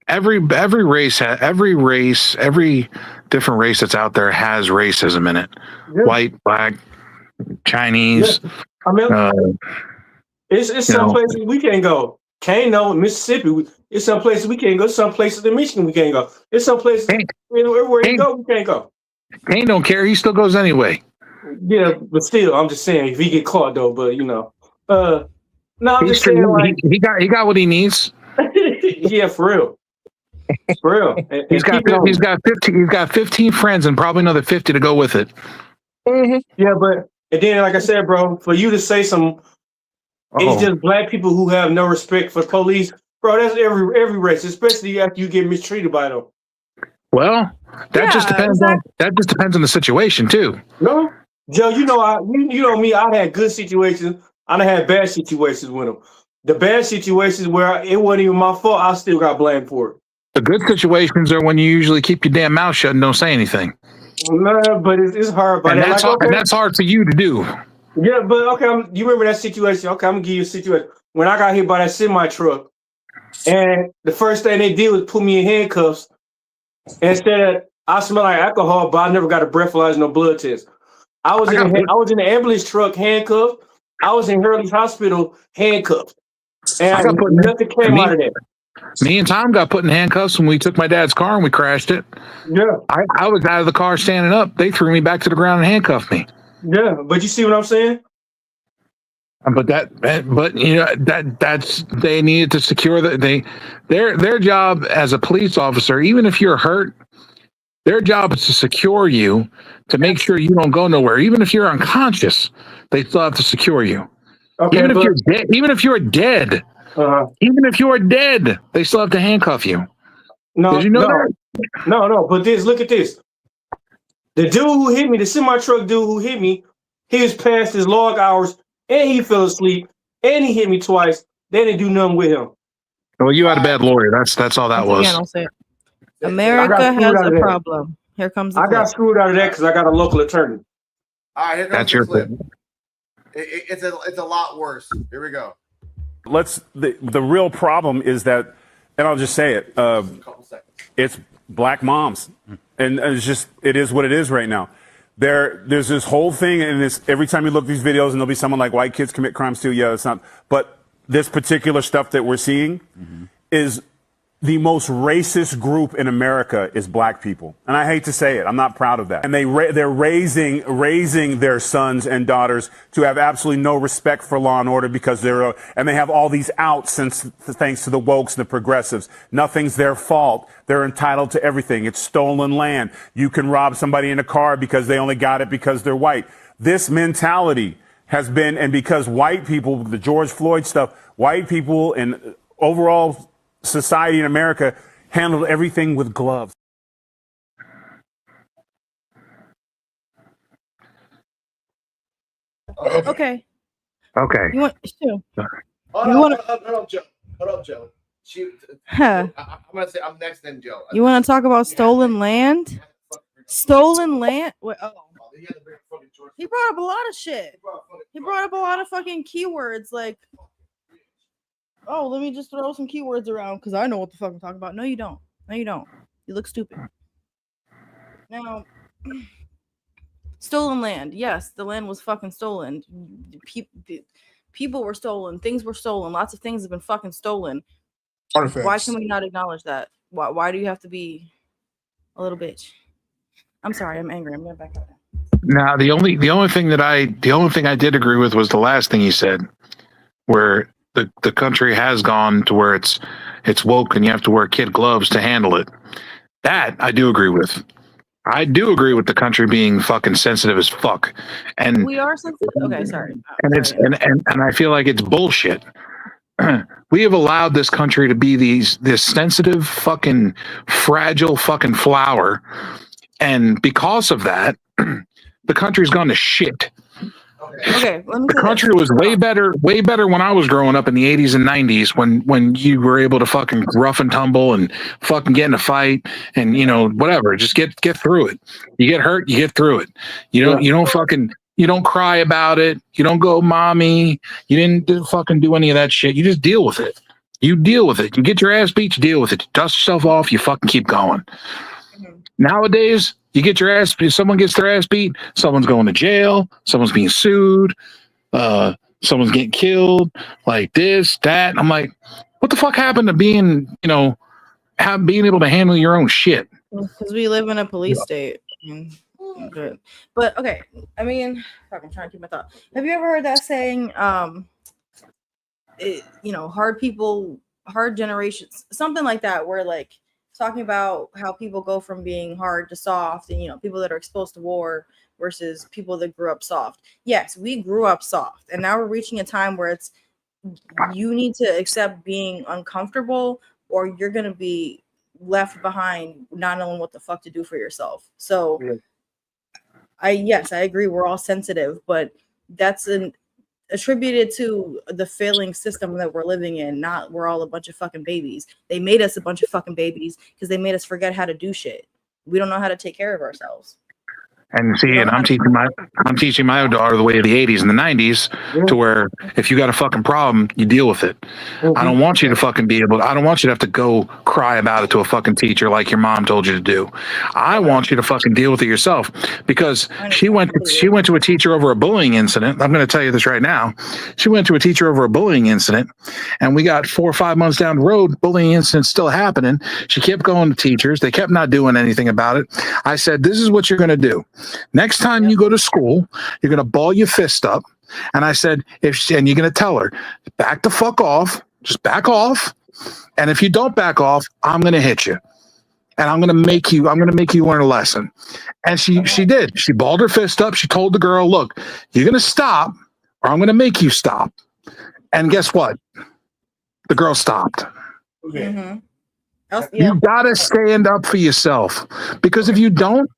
every race, every different race that's out there has racism in it. Yeah. White, black, Chinese. Yeah. I mean, it's some places we can't go. Kano, Mississippi. It's some places we can't go. Some places in Michigan we can't go. It's some places everywhere you go we can't go. Kane don't care. He still goes anyway. Yeah, but still, I'm just saying if he get caught though. But no, I'm just saying like he got what he needs. Yeah, for real. And he's got 15 friends and probably another 50 to go with it. Mm-hmm. Yeah, but and then like I said, bro, for you to say it's just black people who have no respect for police, bro. That's every race, especially after you get mistreated by them. Well, that just depends on the situation too. No, Joe, you know me. I've had good situations. I had bad situations with them. The bad situations where it wasn't even my fault, I still got blamed for it. The good situations are when you usually keep your damn mouth shut and don't say anything. No, but it's hard. And that's hard for you to do. Yeah, but okay, you remember that situation? Okay, I'm gonna give you a situation. When I got hit by that semi truck, and the first thing they did was put me in handcuffs and said I smell like alcohol, but I never got a breathalyzer, no blood test. I was in the ambulance truck handcuffed. I was in Hurley's hospital handcuffed, and nothing came out of that. Me and Tom got put in handcuffs when we took my dad's car and we crashed it. Yeah, I was out of the car standing up. They threw me back to the ground and handcuffed me. Yeah, but you see what I'm saying? But that's they needed to secure their job as a police officer. Even if you're hurt, their job is to secure you to make sure you don't go nowhere. Even if you're unconscious, they still have to secure you. Okay, even if you're dead, even if you are dead, they still have to handcuff you. No, did you know that? No. But look at this. The dude who hit me, the semi-truck dude who hit me, he was past his log hours and he fell asleep and he hit me twice. They didn't do nothing with him. Well, you had a bad lawyer. That's all that Once was. again, I'll say it. I America got screwed has out a of that. problem. Here comes the I clip. got screwed out of that because I got a local attorney. All right, here comes That's the your clip. fault. It's a lot worse. Here we go. The real problem is that, and I'll just say it, A couple seconds. it's black moms, and it is what it is right now. There's this whole thing, and every time you look at these videos, and there'll be someone like white kids commit crimes too. Yeah, it's not, but this particular stuff that we're seeing is the most racist group in America is black people. And I hate to say it. I'm not proud of that. And they're raising their sons and daughters to have absolutely no respect for law and order because and they have all these outs thanks to the wokes and the progressives. Nothing's their fault. They're entitled to everything. It's stolen land. You can rob somebody in a car because they only got it because they're white. This mentality has been, and because white people, the George Floyd stuff, white people and overall society in America handled everything with gloves. Okay. Okay. You want Stu? Hold up, Joe. Huh. I'm gonna say I'm next, then Joe. You want to talk about stolen land? Stolen land? Wait, he brought up a lot of shit. He brought up a lot of fucking keywords like, oh, let me just throw some keywords around because I know what the fuck I'm talking about. No, you don't. No, you don't. You look stupid. Now, stolen land. Yes, the land was fucking stolen. People were stolen. Things were stolen. Lots of things have been fucking stolen. Artifacts. Why can we not acknowledge that? Why do you have to be a little bitch? I'm sorry. I'm angry. I'm gonna back up. Now, the only thing I did agree with was the last thing you said, where the country has gone to where it's woke and you have to wear kid gloves to handle it. That I do agree with. I do agree with the country being fucking sensitive as fuck. And We are sensitive. Okay, sorry. and it's and I feel like it's bullshit. We have allowed this country to be this sensitive fucking fragile fucking flower, and because of that, the country's gone to shit. Okay, let me The say country this. was way better when I was growing up in the 80s and 90s when you were able to fucking rough and tumble and fucking get in a fight and whatever, just get through it. You get hurt, you get through it. You don't cry about it. You don't go, mommy. You didn't fucking do any of that shit. You just deal with it. You deal with it. You get your ass beat, you deal with it. You dust yourself off, you fucking keep going. Nowadays, you get your ass, if someone gets their ass beat, someone's going to jail, someone's being sued, someone's getting killed, like this, that. I'm like, what the fuck happened to being able to handle your own shit? Because we live in a police state. Good. But okay, I mean, fuck, I'm trying to keep my thought. Have you ever heard that saying? Hard people, hard generations, something like that, where like talking about how people go from being hard to soft, and people that are exposed to war versus people that grew up soft. Yes, we grew up soft, and now we're reaching a time where you need to accept being uncomfortable, or you're gonna be left behind not knowing what the fuck to do for yourself. So I agree, we're all sensitive, but that's attributed to the failing system that we're living in. Not we're all a bunch of fucking babies. They made us a bunch of fucking babies because they made us forget how to do shit. We don't know how to take care of ourselves. And see, and I'm teaching my daughter the way of the 80s and the 90s, to where if you got a fucking problem, you deal with it. I don't want you to fucking I don't want you to have to go cry about it to a fucking teacher like your mom told you to do. I want you to fucking deal with it yourself, because she went to a teacher over a bullying incident. I'm going to tell you this right now. She went to a teacher over a bullying incident, and we got 4 or 5 months down the road, bullying incident still happening. She kept going to teachers. They kept not doing anything about it. I said, this is what you're going to do. Next time you go to school, you're going to ball your fist up. And I said, and you're going to tell her, back the fuck off, just back off. And if you don't back off, I'm going to hit you. And I'm going to make you learn a lesson. And she did. She balled her fist up. She told the girl, look, you're going to stop or I'm going to make you stop. And guess what? The girl stopped. Mm-hmm. You got to stand up for yourself, because if you don't,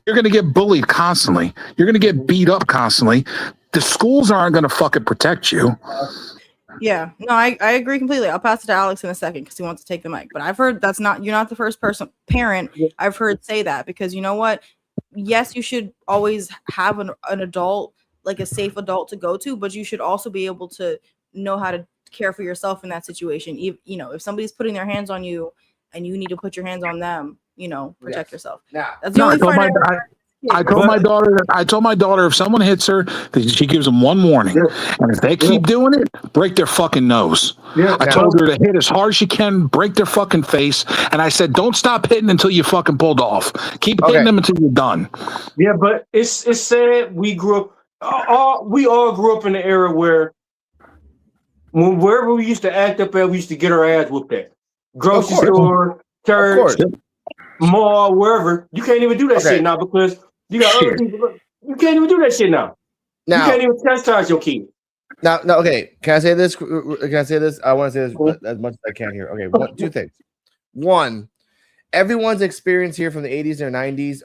you're going to get bullied constantly. You're going to get beat up constantly. The schools aren't going to fucking protect you. Yeah, no, I agree completely. I'll pass it to Alex in a second because he wants to take the mic. But I've heard you're not the first parent I've heard say that, because you know what? Yes, you should always have an adult, like a safe adult to go to, but you should also be able to know how to care for yourself in that situation. If somebody's putting their hands on you and you need to put your hands on them, protect yourself. Now, That's the only part. I told my daughter if someone hits her, she gives them one warning, and if they keep doing it, break their fucking nose. I told her to hit as hard as she can, break their fucking face, and I said, don't stop hitting until you fucking pulled off. Keep hitting them until you're done. Yeah, but it's sad. We grew up. We all grew up in the era where wherever we used to act up at, we used to get our ass whooped at. Grocery store, church, mall, wherever. You can't even do that shit now because you got other people. You can't even do that shit now. You can't even chastise your kid. Now, okay. Can I say this? I want to say this as much as I can here. Okay, two things. One, everyone's experience here from the 80s or 90s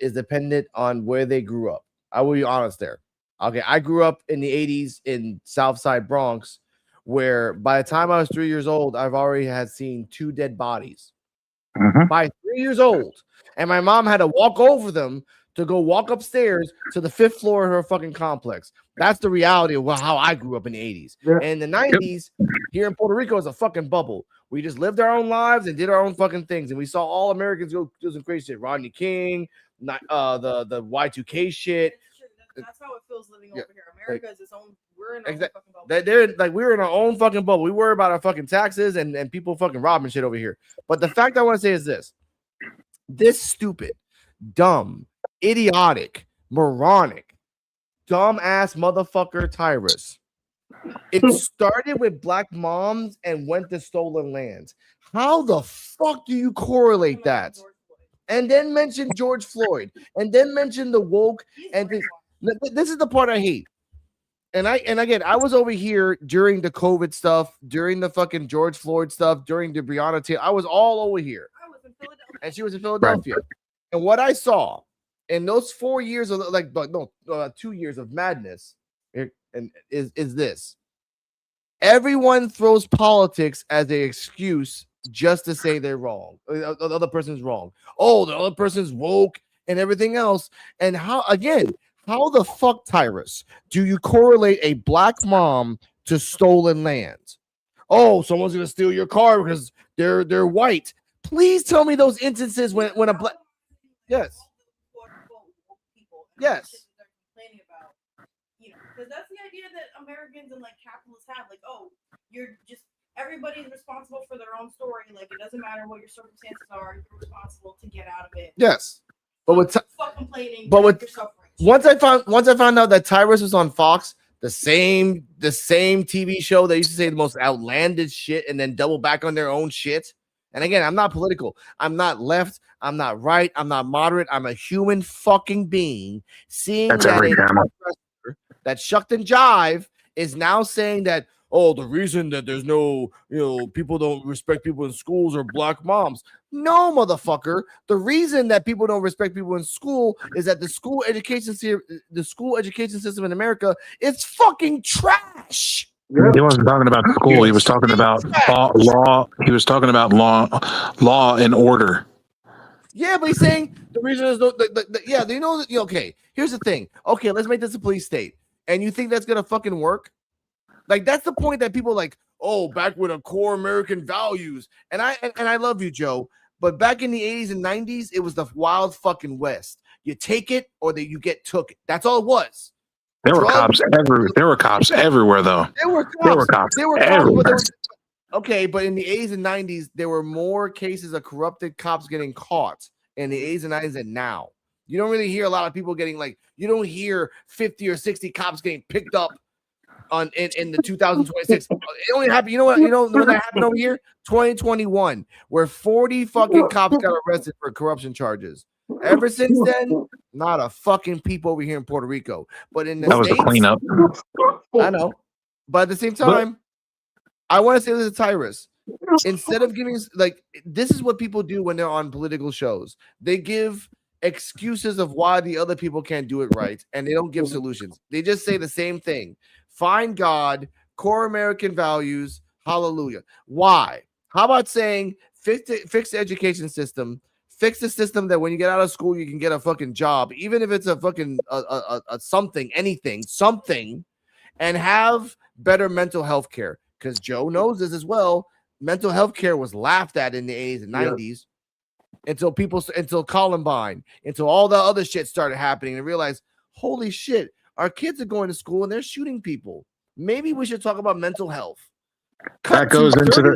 is dependent on where they grew up. I will be honest there. Okay, I grew up in the 80s in Southside Bronx, where by the time I was 3 years old, I've already had seen 2 dead bodies. By 3 years old, and my mom had to walk over them to go walk upstairs to the 5th floor of her fucking complex. That's the reality of how I grew up in the 80s. And in the 90s, here in Puerto Rico, is a fucking bubble. We just lived our own lives and did our own fucking things, and we saw all Americans do some crazy shit. Rodney King, the Y2K shit. That's how it feels living over here. America is its own. We're in our own fucking bubble. They're like, we're in our own fucking bubble. We worry about our fucking taxes and people fucking robbing shit over here. But the fact I want to say is this stupid, dumb, idiotic, moronic, dumb-ass motherfucker Tyrus. It started with black moms and went to stolen lands. How the fuck do you correlate that? And then mention George Floyd, and then mention the woke, and this is the part I hate. And again, I was over here during the COVID stuff, during the fucking George Floyd stuff, during the Breonna Taylor. I was all over here. I was in Philadelphia. And she was in Philadelphia. Right. And what I saw in those 4 years of 2 years of madness is this. Everyone throws politics as an excuse just to say they're wrong. The other person's wrong. Oh, the other person's woke and everything else. And how the fuck, Tyrus, do you correlate a black mom to stolen land? Oh, someone's gonna steal your car because they're white. Please tell me those instances when a black yes. Because that's the idea that Americans and capitalists have. You're just everybody's responsible for their own story. It doesn't matter what your circumstances are. You're responsible to get out of it. Yes, but complaining. Once I found out that Tyrus was on Fox, the same TV show that used to say the most outlandish shit and then double back on their own shit. And again, I'm not political. I'm not left. I'm not right. I'm not moderate. I'm a human fucking being. Seeing that Shucked and Jive is now saying that, oh, the reason that there's no, people don't respect people in schools are black moms. No, motherfucker. The reason that people don't respect people in school is that the school education system in America is fucking trash. He wasn't talking about school. He was talking about law. He was talking about law and order. Yeah, but he's saying the reason is okay. Here's the thing. Okay, let's make this a police state. And you think that's gonna fucking work? That's the point that people back with a core American values. And I love you, Joe. But back in the 80s and 90s, it was the wild fucking West. You take it or you get took it. That's all it was. There were cops everywhere, though. There were cops everywhere. Okay, but in the 80s and 90s, there were more cases of corrupted cops getting caught in the 80s and 90s than now. You don't really hear a lot of people getting you don't hear 50 or 60 cops getting picked up in the 2026. It only happened. You know when that happened over here? 2021, where 40 fucking cops got arrested for corruption charges. Ever since then, not a fucking peep over here in Puerto Rico. But in the States, was a cleanup. I know. But at the same time, I want to say this to Tyrus. Instead of giving this is what people do when they're on political shows. They give excuses of why the other people can't do it right, and they don't give solutions. They just say the same thing. Find God, core American values. Hallelujah. Why? How about saying fix the education system, fix the system that when you get out of school, you can get a fucking job, even if it's a fucking something, anything, something, and have better mental health care. Because Joe knows this as well. Mental health care was laughed at in the 80s and 90s until Columbine, until all the other shit started happening and realized, holy shit, our kids are going to school and they're shooting people. Maybe we should talk about mental health. That goes into the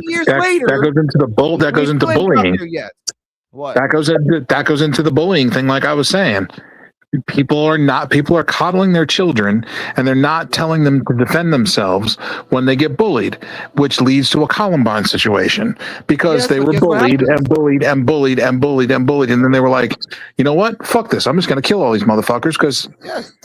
that goes into bullying. What? That goes into the bullying thing, like I was saying. People are coddling their children, and they're not telling them to defend themselves when they get bullied, which leads to a Columbine situation because they were bullied and bullied and bullied and bullied and bullied, and then they were like, you know what? Fuck this! I'm just gonna kill all these motherfuckers because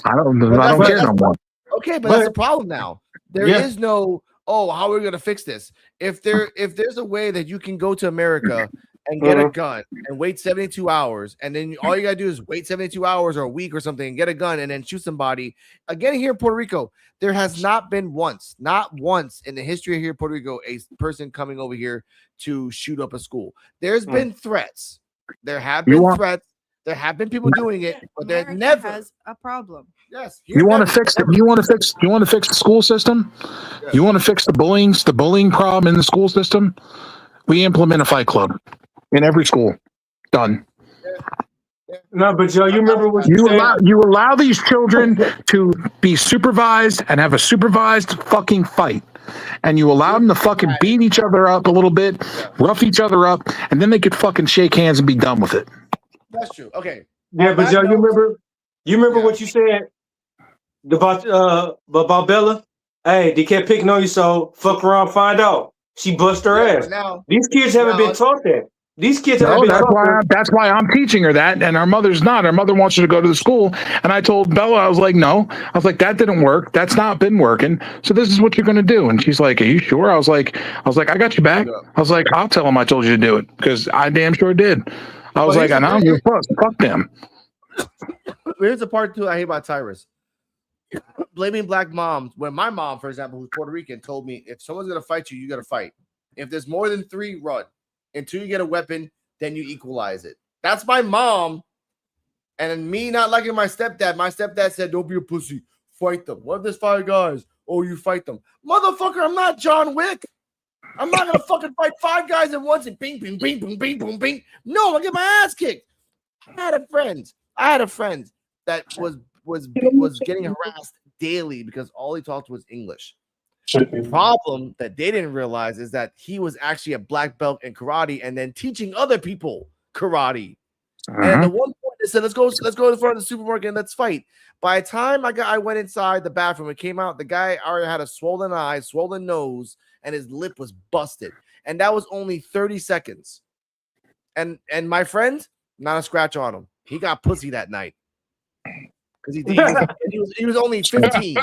I don't care no more. Okay, but that's the problem now. There is no, how are we gonna fix this? If there's a way that you can go to America and get a gun and wait 72 hours, and then all you gotta do is wait 72 hours or a week or something and get a gun and then shoot somebody. Again, here in Puerto Rico, there has not once in the history of here in Puerto Rico a person coming over here to shoot up a school. There's been threats. There have been threats. There have been people doing it, but there never has a problem. Yes. You want to fix it? You want to fix the school system? Yes. You want to fix the bullying problem in the school system? We implement a fight club in every school. Done. No, but Joe, you remember what you said? You allow these children to be supervised and have a supervised fucking fight. And you allow them to fucking beat each other up a little bit, rough each other up, and then they could fucking shake hands and be done with it. That's true. Okay. Yeah, but Joe, you remember what you said about Bella? Hey, they kept picking on you, so fuck around, find out. She bust her ass. Now, these kids haven't been taught that. These kids haven't been taught that. That's why I'm teaching her that, and our mother's not. Our mother wants her to go to the school, and I told Bella, I was like, no. I was like, that didn't work. That's not been working. So this is what you're going to do. And she's like, are you sure? I was like, I got you back. I was like, I'll tell them I told you to do it because I damn sure did. I was like, and I don't give a fuck them. Here's the part two I hate about Tyrus. Blaming black moms. When my mom, for example, who's Puerto Rican, told me if someone's gonna fight you, you gotta fight. If there's more than 3, run. Until you get a weapon, then you equalize it. That's my mom. And me not liking my stepdad said, don't be a pussy. Fight them. What if there's 5 guys? Oh, you fight them. Motherfucker, I'm not John Wick. I'm not gonna fucking fight 5 guys at once and bing, bing, bing, bing, bing, boom, bing. No, I'll get my ass kicked. I had a friend that was getting harassed daily because all he talked was English. The problem that they didn't realize is that he was actually a black belt in karate and then teaching other people karate. And at the one point they said, let's go to the front of the supermarket and let's fight. By the time I went inside the bathroom and came out, the guy already had a swollen eye, swollen nose, and his lip was busted. And that was only 30 seconds. And my friend, not a scratch on him. He got pussy that night. Because he was only 15.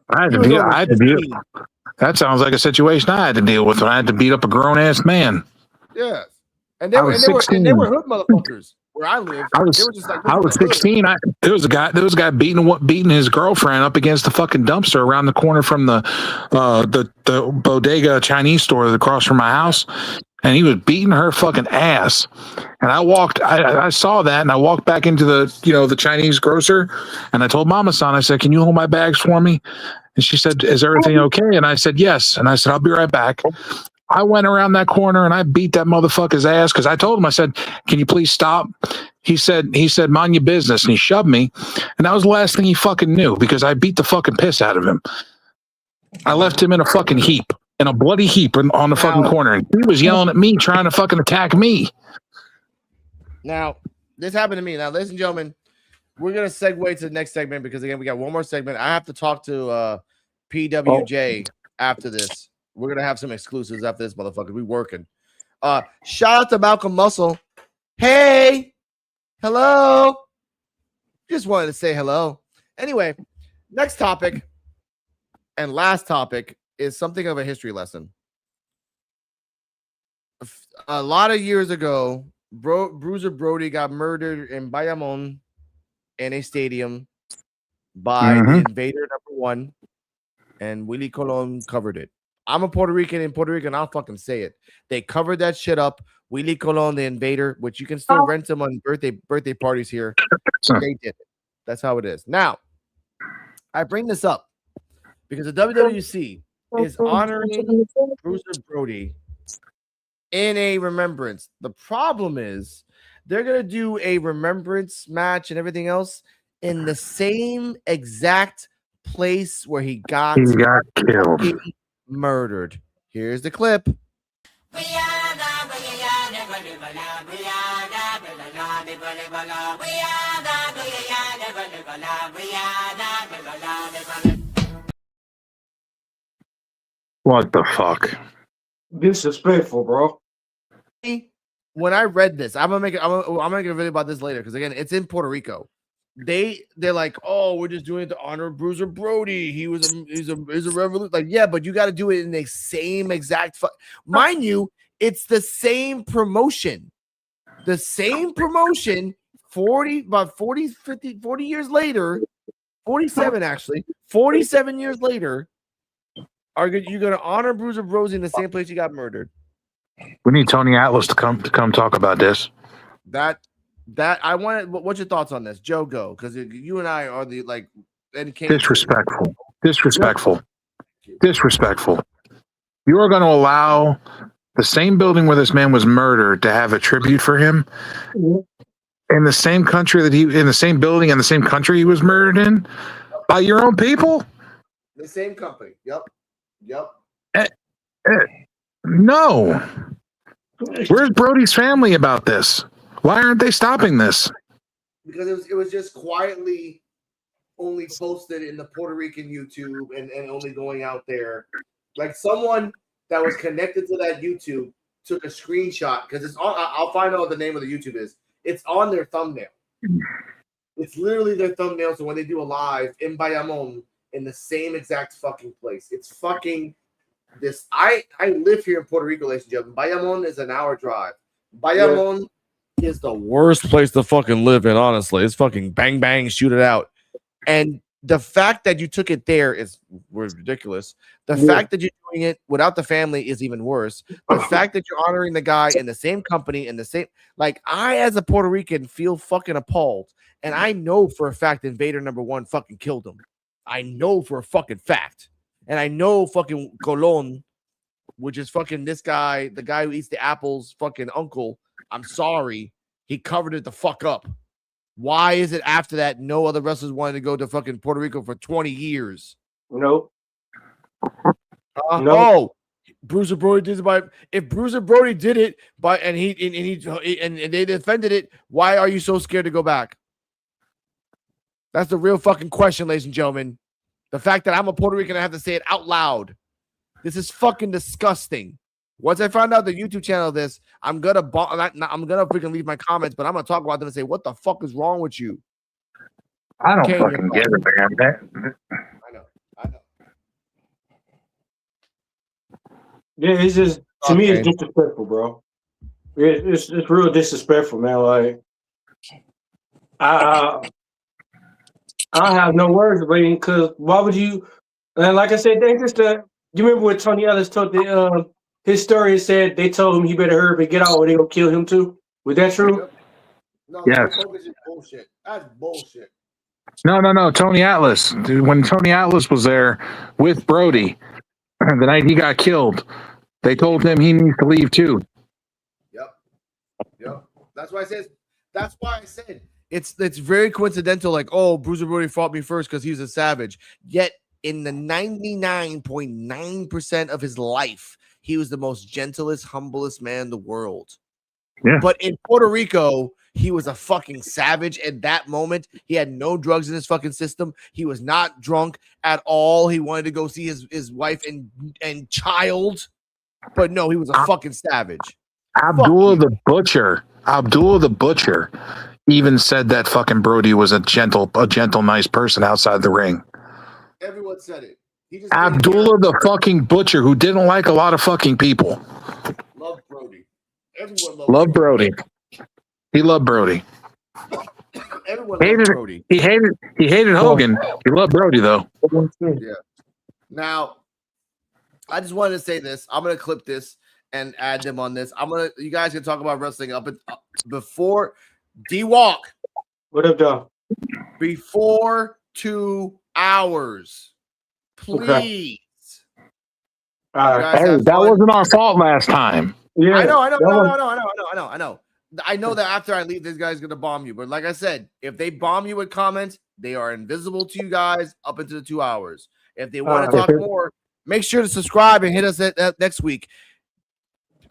I had to deal. That sounds like a situation I had to deal with when I had to beat up a grown ass man. Yes. And they were hood motherfuckers where I live. I was 16. There was a guy beating his girlfriend up against the fucking dumpster around the corner from the bodega Chinese store across from my house. And he was beating her fucking ass. And I saw that, and I walked back into the Chinese grocer, and I told Mama-san, I said, can you hold my bags for me? And she said, is everything okay? And I said, yes. And I said, I'll be right back. I went around that corner, and I beat that motherfucker's ass, because I told him, I said, can you please stop? He said, mind your business, and he shoved me. And that was the last thing he fucking knew, because I beat the fucking piss out of him. I left him in a fucking heap. In a bloody heap on the fucking corner. And he was yelling at me, trying to fucking attack me. Now, this happened to me. Now, ladies and gentlemen, we're going to segue to the next segment because, again, we got one more segment. I have to talk to PWJ after this. We're going to have some exclusives after this, motherfucker. We working. Shout out to Malcolm Muscle. Hey. Hello. Just wanted to say hello. Anyway, next topic and last topic is something of a history lesson. A lot of years ago, Bruiser Brody got murdered in Bayamon in a stadium by the Invader #1. and Willie Colon covered it. I'm a Puerto Rican in Puerto Rico, and I'll fucking say it. They covered that shit up. Willie Colon, the invader, which you can still rent him on birthday parties here. They did it. That's how it is. Now, I bring this up because the WWC is honoring Bruiser Brody in a remembrance. The problem is they're going to do a remembrance match and everything else in the same exact place where he got killed, murdered. Here's the clip. What the fuck? Disrespectful, bro. When I read this, I'm gonna make a video about this later because again, it's in Puerto Rico. They're like, oh, we're just doing it to honor Bruiser Brody. He's a revolution. Like, yeah, but you got to do it in the same exact. Mind you, it's the same promotion. The same promotion. 40 years later, 47 actually, 47 years later, are you going to honor Bruiser Brody in the same place you got murdered? We need Tony Atlas to come talk about this. That I wanted. What's your thoughts on this, Joe? Go, because you and I are the like disrespectful. You are going to allow the same building where this man was murdered to have a tribute for him in the same country in the same building in the same country he was murdered in by your own people. The same company. Yep. No. Where's Brody's family about this? Why aren't they stopping this? Because it was just quietly only posted in the Puerto Rican YouTube and only going out there. Like someone that was connected to that YouTube took a screenshot because it's on. I'll find out what the name of the YouTube is. It's on their thumbnail. It's literally their thumbnail. So when they do a live in Bayamon in the same exact fucking place, it's fucking this. I live here in Puerto Rico, ladies and gentlemen. Bayamon is an hour drive. Bayamon is the worst place to fucking live in, honestly. It's fucking bang bang, shoot it out. And the fact that you took it there is ridiculous. The fact that you're doing it without the family is even worse. The fact that you're honoring the guy in the same company in the same, like, I as a Puerto Rican feel fucking appalled. And I know for a fact Invader #1 fucking killed him. I know for a fucking fact. And I know fucking Colon, which is fucking this guy, the guy who eats the apples, fucking uncle. I'm sorry. He covered it the fuck up. Why is it after that no other wrestlers wanted to go to fucking Puerto Rico for 20 years? No. Oh, Bruiser Brody did it if Bruiser Brody did it and they defended it, why are you so scared to go back? That's the real fucking question, ladies and gentlemen. The fact that I'm a Puerto Rican, I have to say it out loud. This is fucking disgusting. Once I find out the YouTube channel of this, I'm gonna freaking leave my comments, but I'm gonna talk about them and say, "What the fuck is wrong with you?" I don't fucking get it, man. I know. Yeah, it's just to me, it's disrespectful, bro. It's real disrespectful, man. Like, I have no words about it because why would you? And like I said, they just you remember what Tony Ellis told his story and said they told him he better hurry up and get out or they gonna kill him too. Was that true? No, yes. Bullshit. That's bullshit. No. Tony Atlas. When Tony Atlas was there with Brody, the night he got killed, they told him he needs to leave too. Yep. That's why I said it's very coincidental. Like, oh, Bruiser Brody fought me first because he was a savage. Yet in the 99.9% of his life, he was the most gentlest, humblest man in the world. Yeah. But in Puerto Rico, he was a fucking savage at that moment. He had no drugs in his fucking system. He was not drunk at all. He wanted to go see his wife and child. But no, he was a fucking savage. Abdullah the Butcher even said that fucking Brody was a gentle, nice person outside the ring. Everyone said it. Abdullah the fucking Butcher, who didn't like a lot of fucking people. Love Brody. Everyone loved Brody. He loved Brody. Everyone loved Brody. He hated Hogan. He loved Brody though. Yeah. Now, I just wanted to say this. I'm gonna clip this and add them on this. You guys can talk about wrestling before D-Walk. What up, dog? Before 2 hours. Please. Okay. Hey, that wasn't our fault last time. Yeah, I know. I know that after I leave, this guy's gonna bomb you. But like I said, if they bomb you with comments, they are invisible to you guys up into the 2 hours. If they want to talk more, make sure to subscribe and hit us at next week.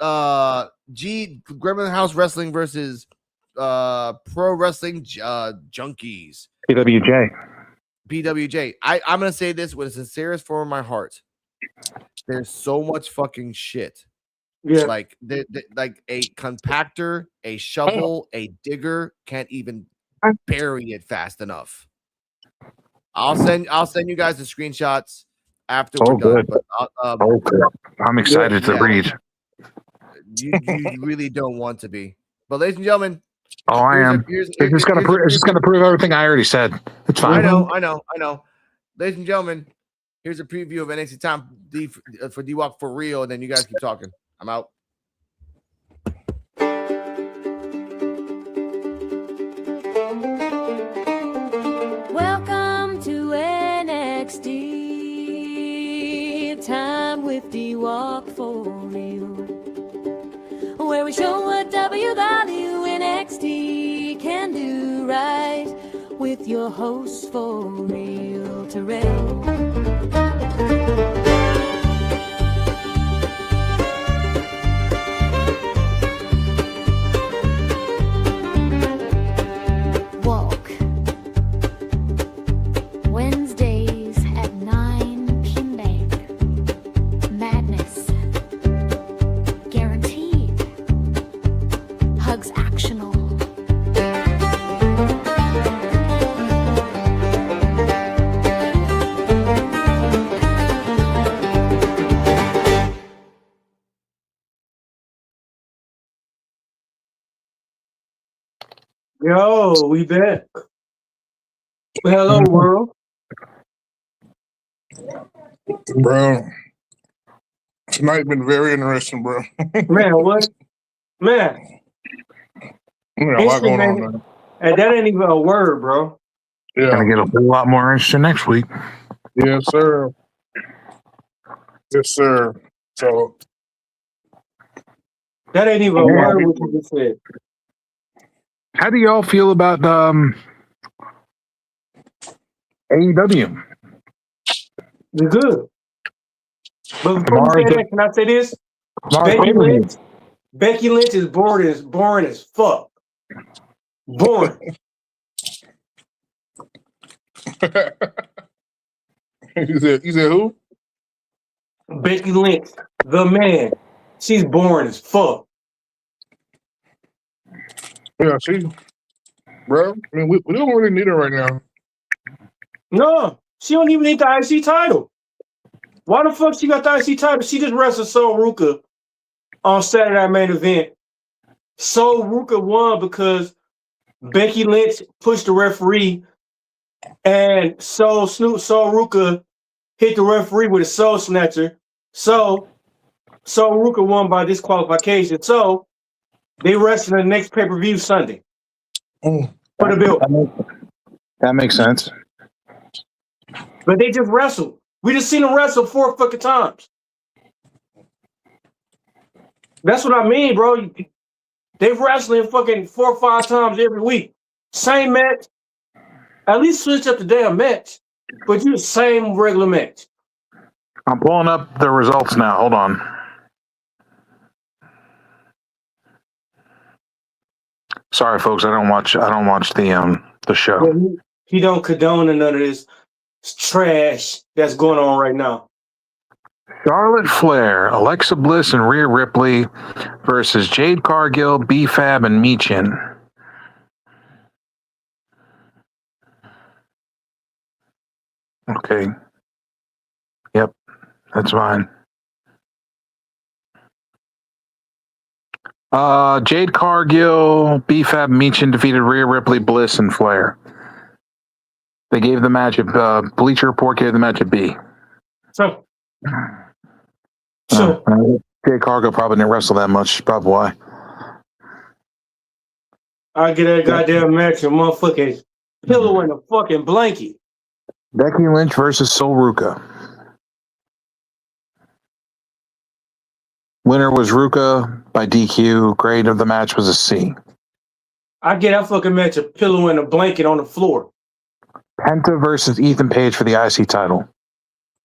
Gremlin House Wrestling versus Pro Wrestling Junkies. PWJ. I'm gonna say this with the sincerest form of my heart. There's so much fucking shit. Yeah. Like a compactor, a shovel, a digger can't even bury it fast enough. I'll send you guys the screenshots after we're done. But I'm excited to read. You really don't want to be. But ladies and gentlemen, I am. It's just gonna prove everything I already said. It's fine. I know. Ladies and gentlemen, here's a preview of NXT Time for D-Walk for real, and then you guys keep talking. I'm out. Welcome to NXT Time with D-Walk for real, where we show what WWNXT can do right with your host for real, Terrell. Wednesdays at 9 p.m. Madness. Guaranteed. Hugs actional. Yo, we back. Hello, world. Bro, tonight been very interesting, bro. Man, what? Man. A lot going on, man. And that ain't even a word, bro. Yeah. Gonna get a whole lot more interesting next week. Yes, sir. Yes, sir. So that ain't even a word what you just said. How do y'all feel about AEW? They're good. But before you say that, can I say this? Becky Lynch is boring as fuck. Boring. You said who? Becky Lynch, the man. She's boring as fuck. Yeah, bro. I mean, we don't really need her right now. No, she don't even need the IC title. Why the fuck she got the IC title? She just wrestled Sol Ruka on Saturday Night Main Event. Sol Ruka won because Becky Lynch pushed the referee, and Sol Ruka hit the referee with a soul snatcher. So Sol Ruka won by disqualification. So they wrestle the next pay-per-view Sunday. For the bill. That makes sense. But they just wrestled. We just seen them wrestle 4 fucking times. That's what I mean, bro. They wrestling fucking 4 or 5 times every week. Same match. At least switch up the damn match. But you the same regular match. I'm pulling up the results now. Hold on. Sorry, folks. I don't watch the show. Yeah, he don't condone none of this trash that's going on right now. Charlotte Flair, Alexa Bliss, and Rhea Ripley versus Jade Cargill, B-Fab, and Michin. Okay. Yep, that's fine. Jade Cargill, B-Fab, Michin defeated Rhea Ripley, Bliss, and Flair. They gave the match Bleacher Report gave the match a B. So, Jay Cargo probably didn't wrestle that much. Probably why. I get that goddamn match and motherfucking pillow in a fucking blanket. Becky Lynch versus Sol Ruca. Winner was Ruca by DQ. Grade of the match was a C. I get that fucking match a pillow and a blanket on the floor. Penta versus Ethan Page for the IC title.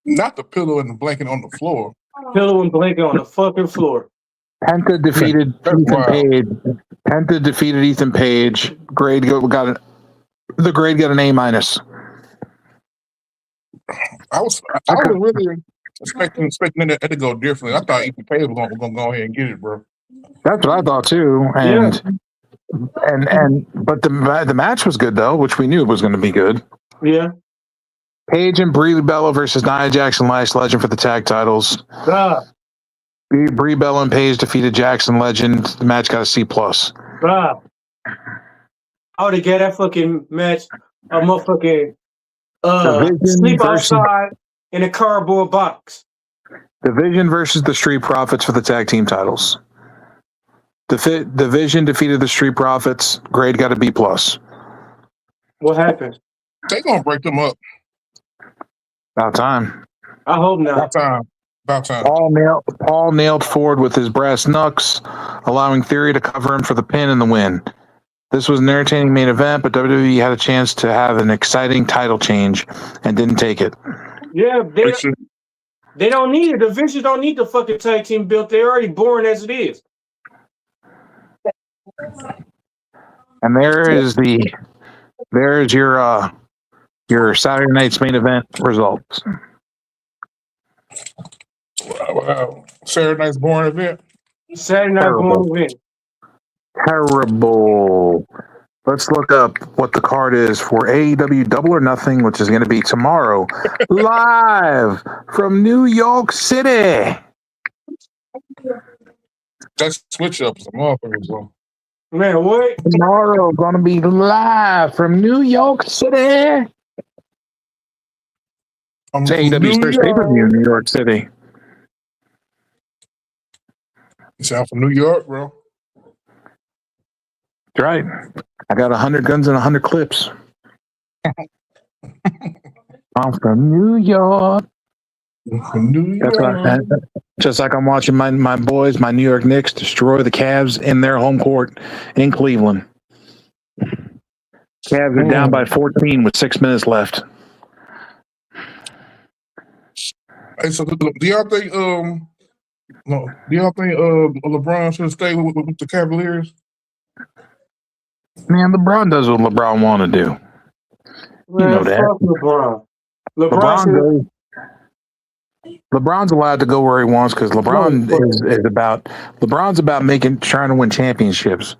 Not the pillow and the blanket on the floor. Pillow and blanket on the fucking floor. Penta defeated Ethan Page. Penta defeated Ethan Page. The grade got an A-. I was really expecting it to go differently. I thought Ethan Page was gonna go ahead and get it, bro. That's what I thought too. But the match was good though, which we knew was going to be good. Yeah. Paige and Brie Bella versus Nia Jackson Last Legend for the tag titles. Brie Bella and Paige defeated Jackson Legend. The match got a C+. I would have got that fucking match a motherfucking sleep outside in a cardboard box. Division versus the Street Profits for the tag team titles. Division defeated the Street Profits. Grade got a B+. What happened? They gonna break them up. About time. I hope not. About time. Paul nailed Ford with his brass knucks, allowing Theory to cover him for the pin and the win. This was an entertaining main event, but WWE had a chance to have an exciting title change and didn't take it. Yeah, they don't need it. The Division don't need the fucking tag team built. They're already boring as it is. And there's your Saturday night's main event results. Wow. Saturday night's boring event. Saturday night boring event. Terrible. Let's look up what the card is for AEW Double or Nothing, which is going to be tomorrow, live from New York City. That's switch up some motherfuckers, bro. Man, what? Tomorrow going to be live from New York City. It's AEW's first pay-per-view in New York City. You sound from New York, bro. That's right. I got 100 guns and 100 clips. I'm from New York. That's right. Just like I'm watching my boys, my New York Knicks, destroy the Cavs in their home court in Cleveland. Cavs are down by 14 with 6 minutes left. Hey, so do y'all think LeBron should stay with the Cavaliers? Man, LeBron does what LeBron want to do. Man, you know that. Fuck LeBron. LeBron's allowed to go where he wants because LeBron's about trying to win championships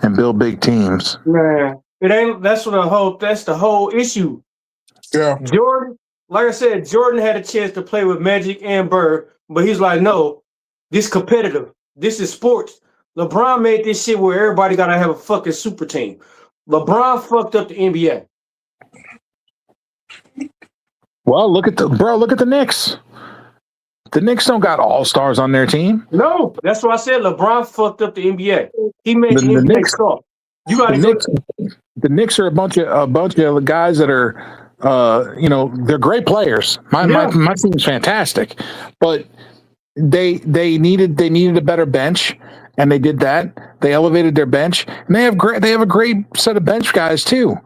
and build big teams. Man, it ain't. That's the whole issue. Yeah, Jordan. Like I said, Jordan had a chance to play with Magic and Bird, but he's like, no, this competitive. This is sports. LeBron made this shit where everybody gotta have a fucking super team. LeBron fucked up the NBA. Well, look at the Knicks. The Knicks don't got all-stars on their team. No, that's what I said. LeBron fucked up the NBA. He made the NBA soft. You got the Knicks are a bunch of guys that are they're great players. My team's fantastic, but they needed a better bench, and they did that. They elevated their bench, and they have a great set of bench guys too.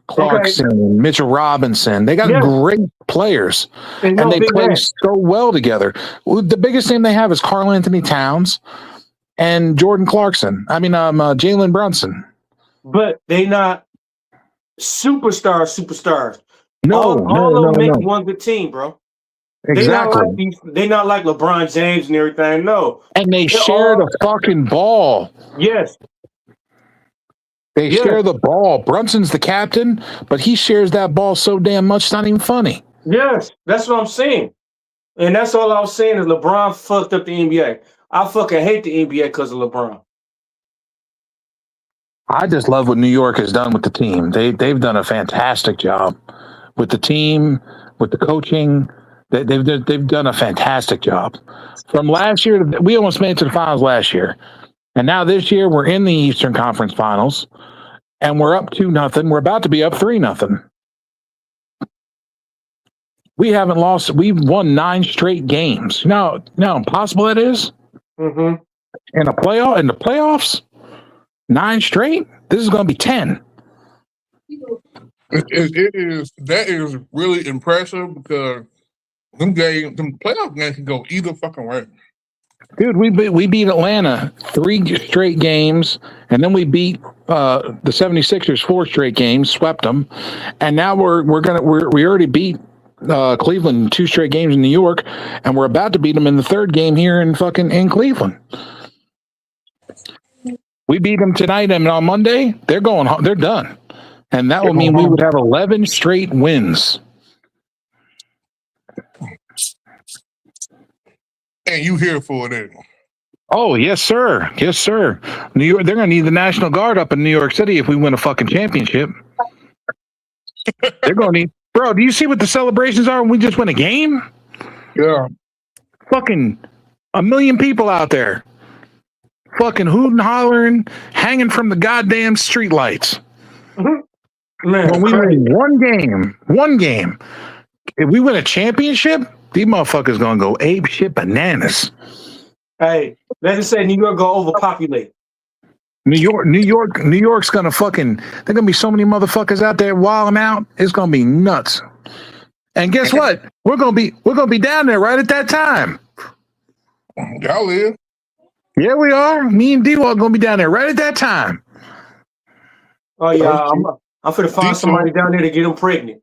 Clarkson, Mitchell Robinson. They got great players, and they play so well together. The biggest name they have is Karl Anthony Towns and Jordan Clarkson. I mean, Jalen Brunson. But they not superstars. No, all of them make one good team, bro. Exactly. They not like LeBron James and everything. No, and they share the fucking ball. Yes. They share the ball. Brunson's the captain, but he shares that ball so damn much, it's not even funny. Yes, that's what I'm saying. And that's all I was saying is LeBron fucked up the NBA. I fucking hate the NBA because of LeBron. I just love what New York has done with the team. They've done a fantastic job with the team, with the coaching. They've done a fantastic job. From last year, we almost made it to the finals last year, and now this year we're in the Eastern Conference Finals, and we're up 2-0. We're about to be up 3-0. We haven't lost. We've won 9 straight games. You know how impossible that is. Mm-hmm. In the playoffs, 9 straight. This is going to be 10. That is really impressive because them playoff games can go either fucking way. Dude, we beat Atlanta 3 straight games, and then we beat the 76ers 4 straight games, swept them, and now we already beat Cleveland 2 straight games in New York, and we're about to beat them in the 3rd game here in Cleveland. We beat them tonight, and on Monday they're going home. They're done, and that will mean we would have 11 straight wins. And you here for it? Oh yes, sir. Yes, sir. New York. They're going to need the National Guard up in New York City if we win a fucking championship. They're going to need. Bro, do you see what the celebrations are when we just win a game? Yeah. Fucking 1 million people out there. Fucking hooting, hollering, hanging from the goddamn streetlights. Mm-hmm. Man, when we win one game. If we win a championship, these motherfuckers gonna go ape shit bananas. Hey, let's just say New York go overpopulate. New York's gonna fucking. There's gonna be so many motherfuckers out there wilding out. It's gonna be nuts. And guess what? We're gonna be down there right at that time. Y'all live. Yeah, we are. Me and D-Walk gonna be down there right at that time. Oh yeah, I'm finna find somebody down there to get them pregnant.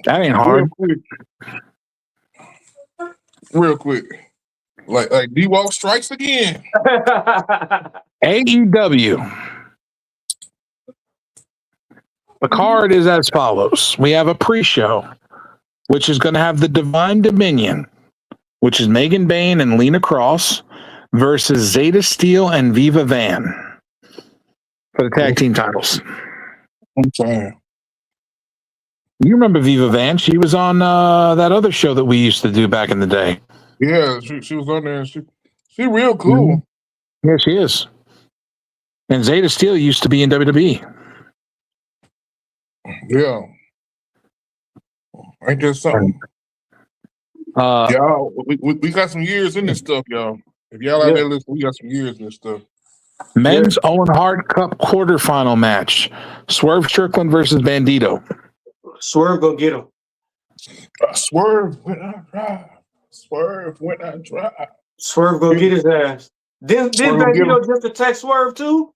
That ain't hard. Real quick. Like D-Walk strikes again. AEW. The card is as follows. We have a pre-show, which is going to have the Divine Dominion, which is Megan Bayne and Lena Cross versus Zeta Steel and Viva Van for the tag team titles. I'm sorry. You remember Viva Van? She was on that other show that we used to do back in the day. Yeah, she was on there. And she real cool. Mm-hmm. Yeah, she is. And Zeta Steel used to be in WWE. Yeah. Ain't there something? Y'all, we got some years in this stuff, y'all. If y'all out there listening, we got some years in this stuff. Men's Owen Hart Cup quarterfinal match. Swerve Strickland versus Bandito. Swerve go get him. Swerve when I drive. Swerve when I drive. Swerve go get his ass. Didn't Bandito just attack Swerve too?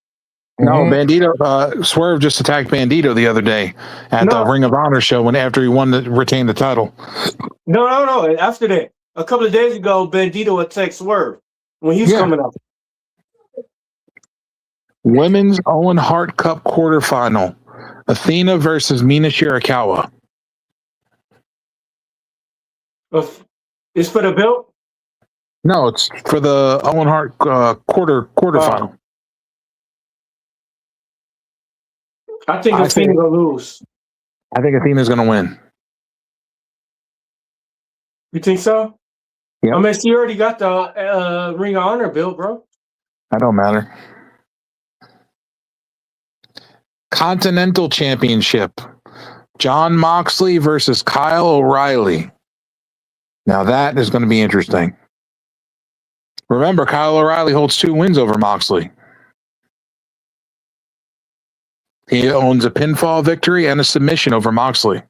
No, Bandito. Swerve just attacked Bandito the other day at the Ring of Honor show after he retained the title. No. After that, a couple of days ago, Bandito attacked Swerve when he's coming up. Women's Owen Hart Cup quarterfinal. Athena versus Mina Shirakawa. It's for the belt? No, it's for the Owen Hart quarterfinal. I think Athena gonna lose. I think Athena's gonna win. You think so? Yeah. I mean, she already got the Ring of Honor belt, bro. That don't matter. Continental Championship. John Moxley versus Kyle O'Reilly. Now that is going to be interesting. Remember, Kyle O'Reilly holds 2 wins over Moxley. He owns a pinfall victory and a submission over Moxley.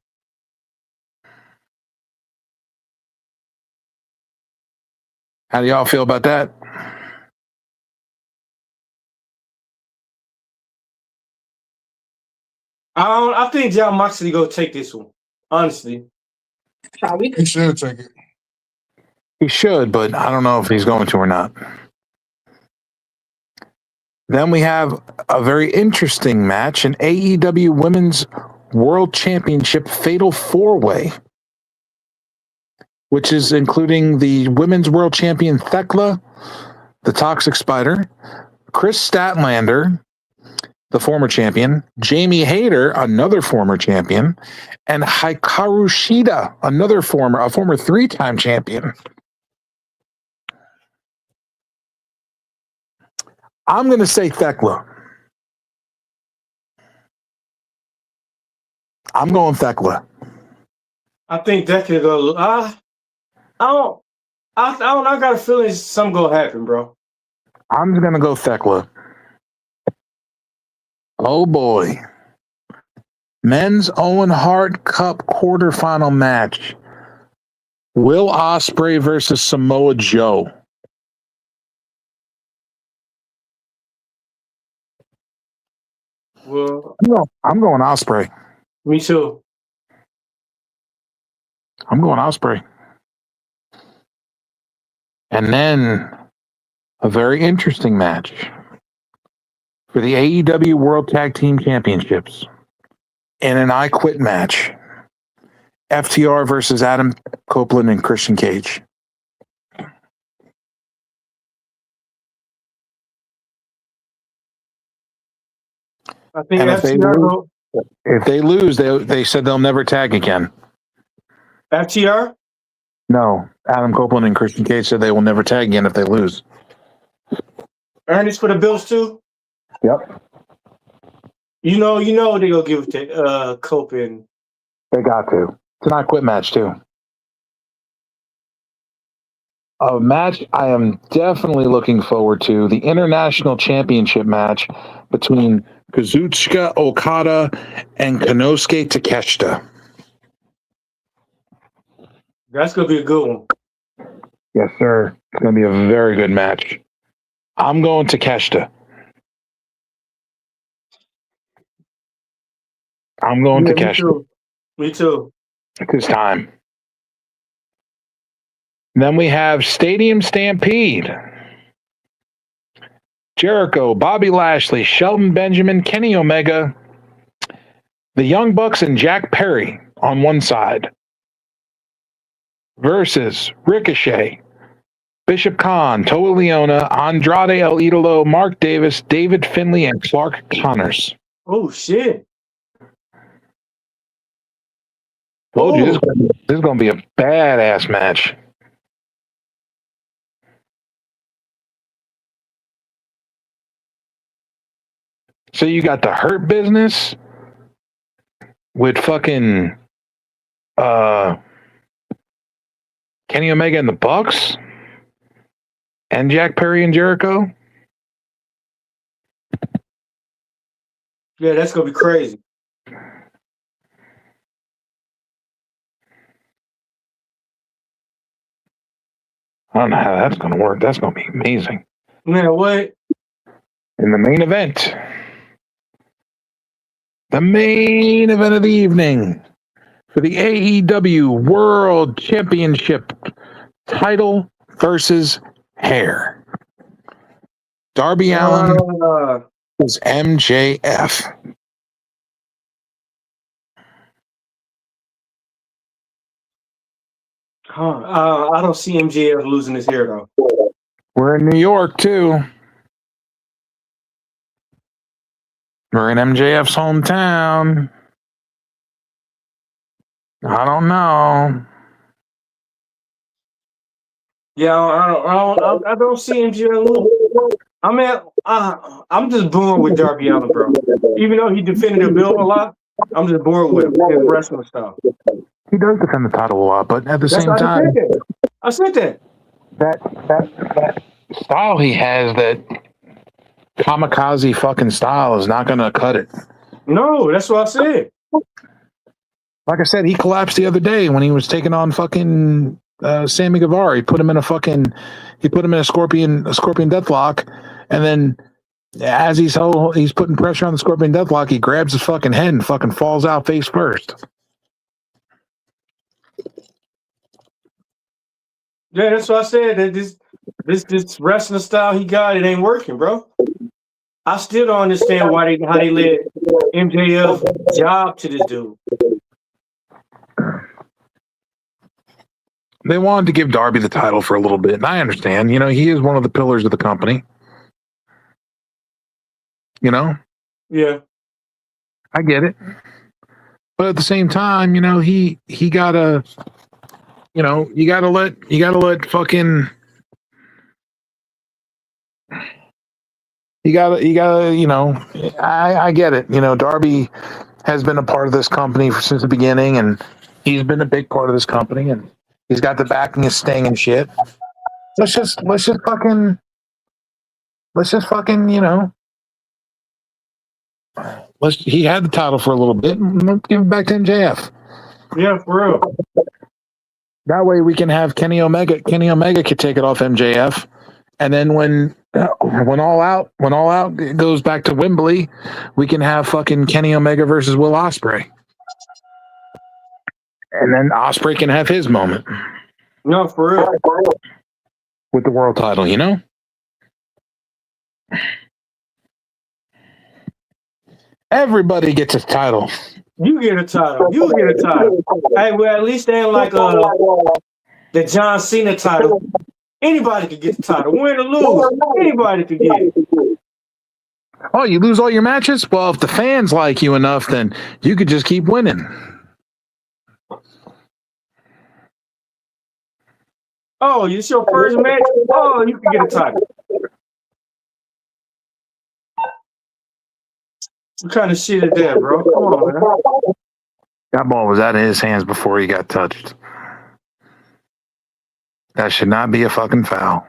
How do y'all feel about that? I think John Moxley go take this one. Honestly, he should take it. He should, but I don't know if he's going to or not. Then we have a very interesting match, an AEW Women's World Championship Fatal 4-Way, which is including the Women's World Champion Thekla, the Toxic Spider, Chris Statlander, the former champion, Jamie Hayter, another former champion, and Hikaru Shida, a former 3-time champion. I'm going to say Thekla. I'm going Thekla. I think that could go. I don't. I got a feeling something gonna happen, bro. I'm going to go Thekla. Oh boy. Men's Owen Hart Cup quarterfinal match. Will Ospreay versus Samoa Joe. Well, I'm going Ospreay. me too. I'm going Ospreay. And then a very interesting match for the AEW World Tag Team Championships in an I Quit match. FTR versus Adam Copeland and Christian Cage. I think And FTR. if they lose, they said they'll never tag again. FTR. No, Adam Copeland and Christian Cage said they will never tag again if they lose. Earnest for the Bills too. Yep. You know they gonna give it to Copeland. They got to. It's an I Quit match too. A match I am definitely looking forward to, the International Championship match between Kazuchika Okada and Konosuke Takeshita. That's gonna be a good one. Yes, sir. It's going to be a very good match. I'm going Takeshita. I'm going Takeshita. Me too. It's his time. Then we have Stadium Stampede. Jericho, Bobby Lashley, Shelton Benjamin, Kenny Omega, the Young Bucks, and Jack Perry on one side versus Ricochet, Bishop Khan, Toa Leona, Andrade El Idolo, Mark Davis, David Finlay, and Clark Connors. Oh shit! Told you this is going to be a badass match. So you got the Hurt Business with fucking Kenny Omega and the Bucks and Jack Perry and Jericho. Yeah, that's gonna be crazy. I don't know how that's going to work. That's going to be amazing. Man, what? In the main event. The main event of the evening for the AEW World Championship title versus hair. Darby Allin is MJF. I don't see MJF losing his hair though. We're in New York too. We're in MJF's hometown. I don't know. Yeah, I don't see MJF losing. I mean, I'm just bored with Darby Allin, bro. Even though he defended the belt a lot, I'm just bored with him, his wrestling style. He does defend the title a lot, but at the same time, I said that. That style he has, that kamikaze fucking style, is not going to cut it. No, that's what I said. Like I said, he collapsed the other day when he was taking on fucking Sammy Guevara. He put him in a scorpion deathlock, and then as he's putting pressure on the scorpion deathlock, he grabs his fucking head and fucking falls out face first. Yeah, that's what I said. That this wrestling style he got, it ain't working, bro. I still don't understand how they let MJF job to this dude. They wanted to give Darby the title for a little bit, and I understand. You know, he is one of the pillars of the company. You know, Yeah. I get it. But at the same time, he gotta, you gotta let fucking, I get it. Darby has been a part of this company since the beginning, and he's been a big part of this company, and he's got the backing of Sting and shit. Let's just fucking, he had the title for a little bit. Let's give it back to MJF. Yeah, for real. That way we can have Kenny Omega. Kenny Omega could take it off MJF, and then when All Out goes back to Wembley, we can have fucking Kenny Omega versus Will Ospreay, and then Ospreay can have his moment. No, for real. With the world title, Everybody gets a title. You get a title. You get a title. Hey, well, at least they ain't like the John Cena title. Anybody could get the title. Win or lose, anybody could get it. Oh, you lose all your matches? Well, if the fans like you enough, then you could just keep winning. Oh, it's your first match? Oh, you can get a title. What kind of shit is that, bro? Come on, man. That ball was out of his hands before he got touched. That should not be a fucking foul.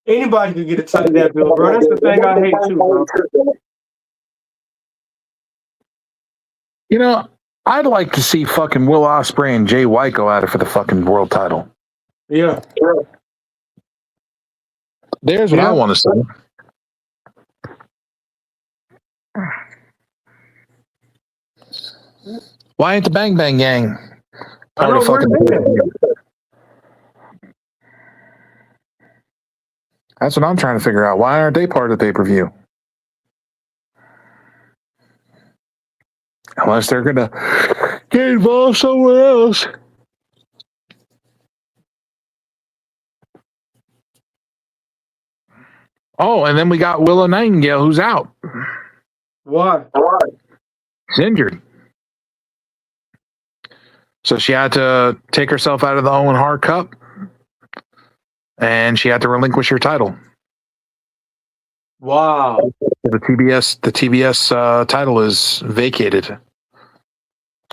Anybody could get a title that bill, bro. That's the thing I hate too, bro. I'd like to see fucking Will Ospreay and Jay White go at it for the fucking world title. Yeah. There's what I want to see. Why ain't the Bang Bang Gang part of fucking? That's what I'm trying to figure out. Why aren't they part of the pay-per-view? Unless they're gonna get involved somewhere else. Oh, and then we got Willow Nightingale, who's out. Why? She's injured. So she had to take herself out of the Owen Hart Cup, and she had to relinquish her title. Wow. The TBS title is vacated.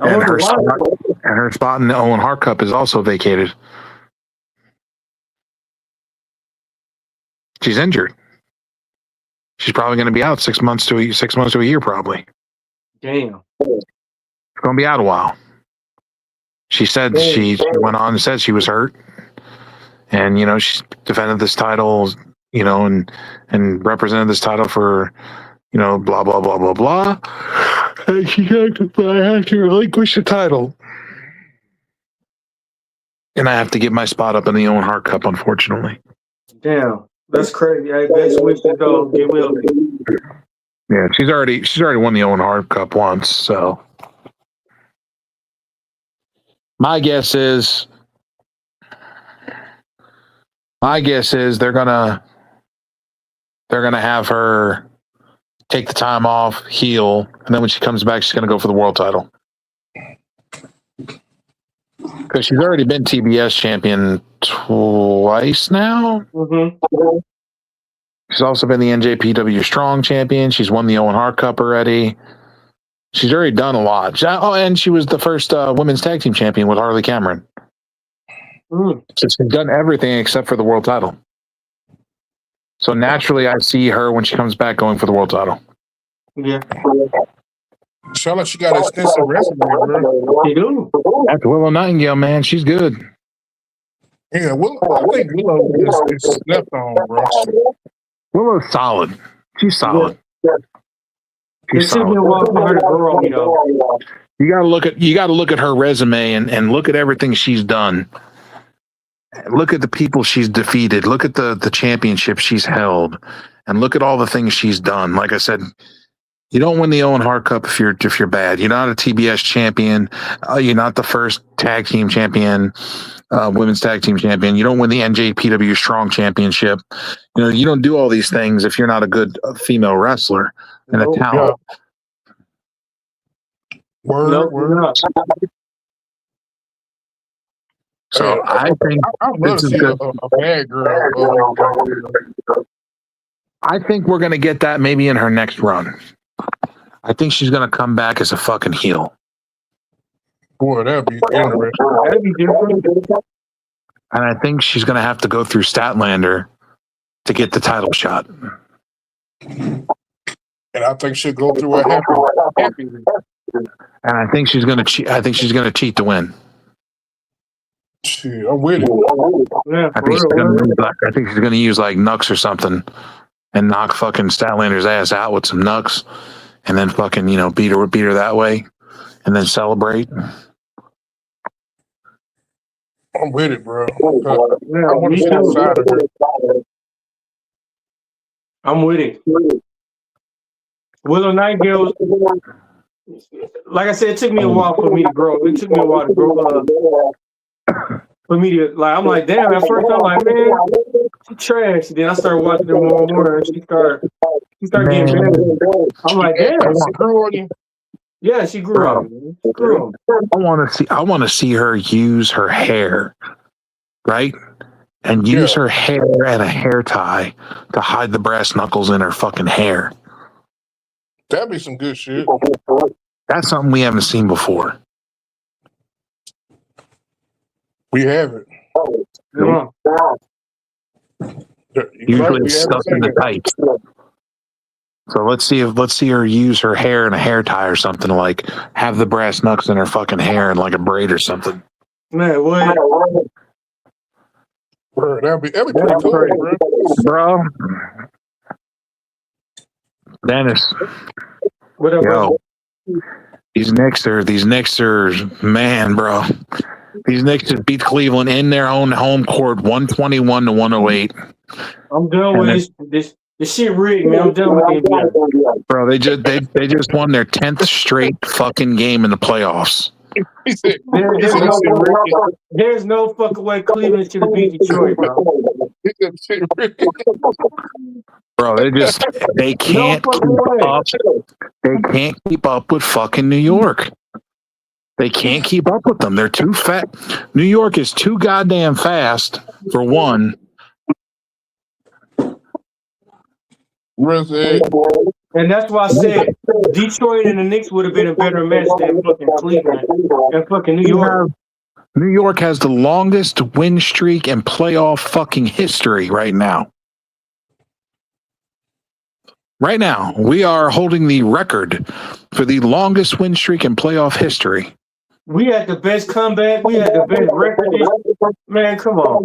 And her spot in the Owen Hart Cup is also vacated. She's injured. She's probably going to be out 6 months to a year, probably. Damn. She's going to be out a while. She said she went on and said she was hurt, and she defended this title, and represented this title for, blah blah blah blah blah. And she had to relinquish the title, and I have to give my spot up in the Owen Hart Cup, unfortunately. Damn, that's crazy. Hey, best wishes though. Get well. Yeah, she's already won the Owen Hart Cup once, so. My guess is they're gonna have her take the time off, heal, and then when she comes back, she's gonna go for the world title. Because she's already been TBS champion twice now. Mm-hmm. She's also been the NJPW Strong champion. She's won the Owen Hart Cup already. She's already done a lot. And she was the first women's tag team champion with Harley Cameron. So she's done everything except for the world title. So naturally, I see her when she comes back going for the world title. Yeah. Sound like she got an extensive resume, bro. She do. That's Willow Nightingale, man. She's good. Yeah, I think Willow is slept on, bro. Willow's solid. She's solid. Yeah. She's solid. You gotta look at her resume and look at everything she's done. Look at the people she's defeated. Look at the championships she's held, and look at all the things she's done. Like I said, you don't win the Owen Hart Cup if you're bad. You're not a TBS champion. You're not the first tag team champion. women's tag team champion. You don't win the NJPW Strong Championship. You don't do all these things if you're not a good female wrestler and a talent. Word. So I think I'd love to see a bad girl. I think we're going to get that maybe in her next run. I think she's going to come back as a fucking heel. Boy, that'd be interesting. That'd be different. And I think she's going to have to go through Statlander to get the title shot. And I think she'll go through a happy. And I think she's going to cheat. I think she's going to cheat to win. Shit, I'm with it. Yeah, I think she's going to use like Nux or something and knock fucking Statlander's ass out with some Nux, and then fucking beat her that way, and then celebrate. I'm with it, bro. I want to see outside of her. I'm with it. Willow Nightingale, like I said, it took me a while for me to grow. It took me a while to grow for me to I'm like, damn. At first, I'm like, man, she trash. Then I started watching her more and more, and she started getting better. I'm like, damn. She grew on you. Yeah, she grew up. I want to see her use her hair, right? And use her hair and a hair tie to hide the brass knuckles in her fucking hair. That'd be some good shit. That's something we haven't seen before. We have it. Usually it's stuck in the tights. So let's see her use her hair in a hair tie or something, like have the brass knucks in her fucking hair in like a braid or something. Man, what? Bro, that'd be pretty cool, bro. Dennis, what up, bro? These Knicks are man, bro. These Knicks just beat Cleveland in their own home court, 121-108. I'm done with this. This shit rigged, man. I'm done with the NBA. Bro, they just won their 10th straight fucking game in the playoffs. There's no fucking way Cleveland should have beat Detroit, bro. Bro, they can't keep up. They can't keep up with fucking New York. They can't keep up with them. They're too fat. New York is too goddamn fast, for one. And that's why I said Detroit and the Knicks would have been a better match than fucking Cleveland and fucking New York. New York has the longest win streak in playoff fucking history right now. Right now, we are holding the record for the longest win streak in playoff history. We had the best comeback. We had the best record. Man, come on.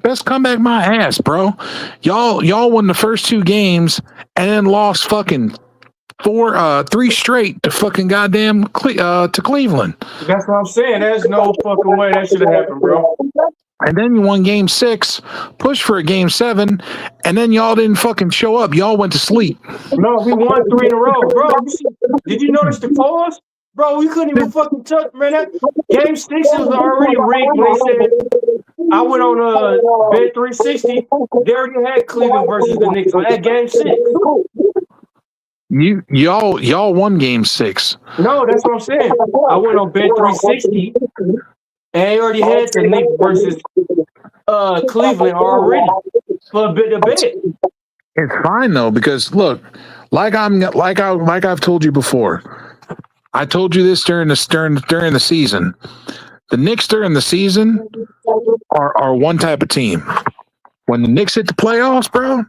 Best comeback my ass, bro. Y'all won the first two games and then lost fucking 3 straight to fucking goddamn to Cleveland. That's what I'm saying. There's no fucking way that should have happened, bro. And then you won game 6, pushed for a game 7, and then y'all didn't fucking show up. Y'all went to sleep. No, we won 3 in a row, bro. Did you notice the pause? Bro, we couldn't even fucking touch, man. That game 6 was already rigged. They said I went on Bet 360. They already had Cleveland versus the Knicks on that game 6. Y'all won game 6. No, that's what I'm saying. I went on Bet 360, and they already had the Knicks versus Cleveland already for a bit of bet. It's fine though, because look, like I've told you before. I told you this during the season. The Knicks during the season are one type of team. When the Knicks hit the playoffs, bro,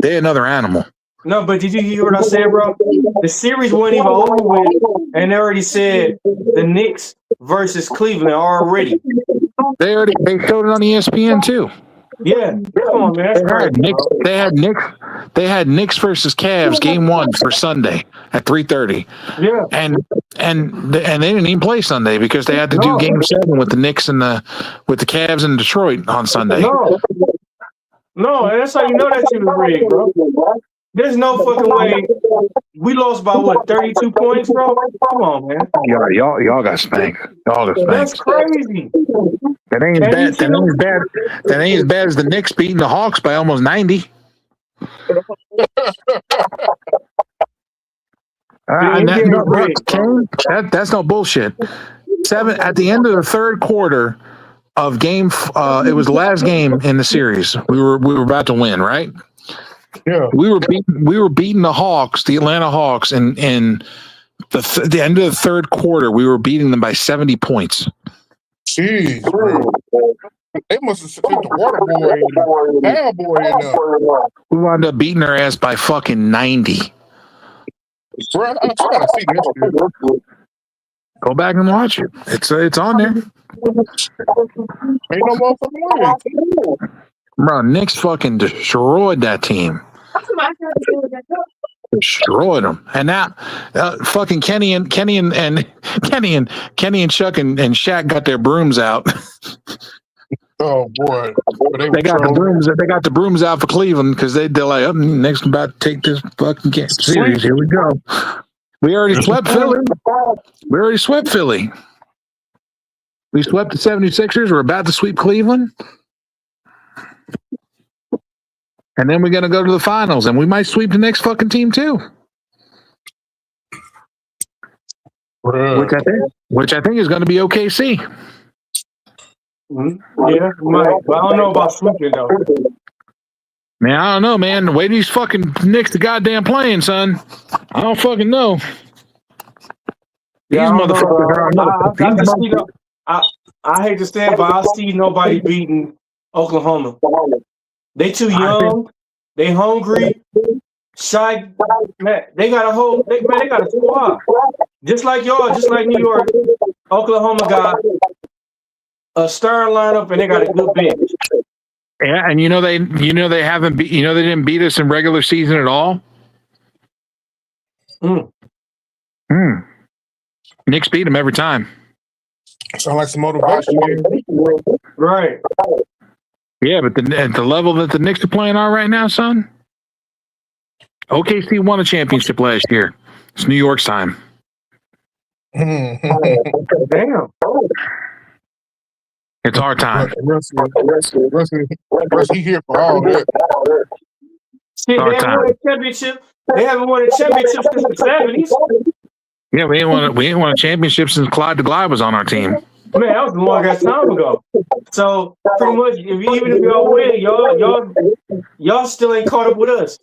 they're another animal. No, but did you hear what I said, bro? The series wasn't even over with, and they already said the Knicks versus Cleveland already. They showed it on ESPN too. Yeah, come on, man. They had Knicks versus Cavs game 1 for Sunday at 3:30. Yeah, and they didn't even play Sunday because they had to do game 7 with the Knicks and the Cavs in Detroit on Sunday. No, that's how you know that shit was rigged, bro. There's no fucking way. We lost by what, 32 points, bro? Come on, man. Y'all got spanked. Y'all got That's spanked. crazy. That ain't bad. That ain't as bad as the Knicks beating the Hawks by almost 90. That's no bullshit. 7 at the end of the third quarter of game. It was the last game in the series. We were about to win, right? Yeah. We were beating the Hawks, the Atlanta Hawks, and the end of the third quarter, we were beating them by 70 points. Jeez, bro. They must have sent the water boy and the bad boy in there. We wound up beating their ass by fucking 90. Bro, I gotta see this shit. Go back and watch it. It's on there. Ain't no motherfucking way. Bro, Knicks fucking destroyed that team. Destroyed them. And now fucking Kenny and Chuck and Shaq got their brooms out. Oh boy. They got the brooms out for Cleveland because they're like, oh, Knicks about to take this fucking series. Here we go. We already swept Philly. We swept the 76ers. We're about to sweep Cleveland. And then we're going to go to the finals, and we might sweep the next fucking team too. Which I think is going to be OKC. Yeah, might. But I don't know about sweeping though. Man, I don't know, man. The way these fucking Knicks the goddamn playing, son. I don't fucking know. These motherfuckers are. I hate to say it, but I see nobody beating Oklahoma. They too young. They hungry. Shy. Man, they got a squad. Just like y'all, just like New York. Oklahoma got a star lineup and they got a good bench. Yeah, and they didn't beat us in regular season at all. Knicks beat them every time. Sound like some motivation. Right. Yeah, but at the level that the Knicks are playing on right now, son, OKC won a championship last year. It's New York's time. Damn. It's our time. Russ, he here for all that. Shit, they haven't won a championship. They haven't won a championship since the 70s. Yeah, we ain't won a championship since Clyde the Glide was on our team. Man, that was a long ass time ago. So pretty much, even if y'all win, y'all still ain't caught up with us.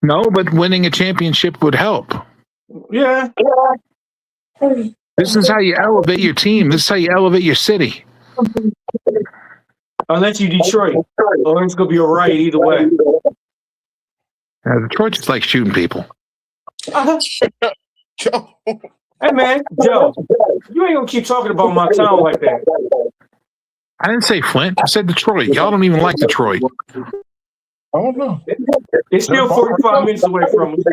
No, but winning a championship would help. Yeah. This is how you elevate your team. This is how you elevate your city. Unless you Detroit, or it's gonna be a riot either way. Detroit just like shooting people. Hey man, Joe, you ain't gonna keep talking about my town like that. I didn't say Flint. I said Detroit. Y'all don't even like Detroit. I don't know. It's still 45 minutes away from us.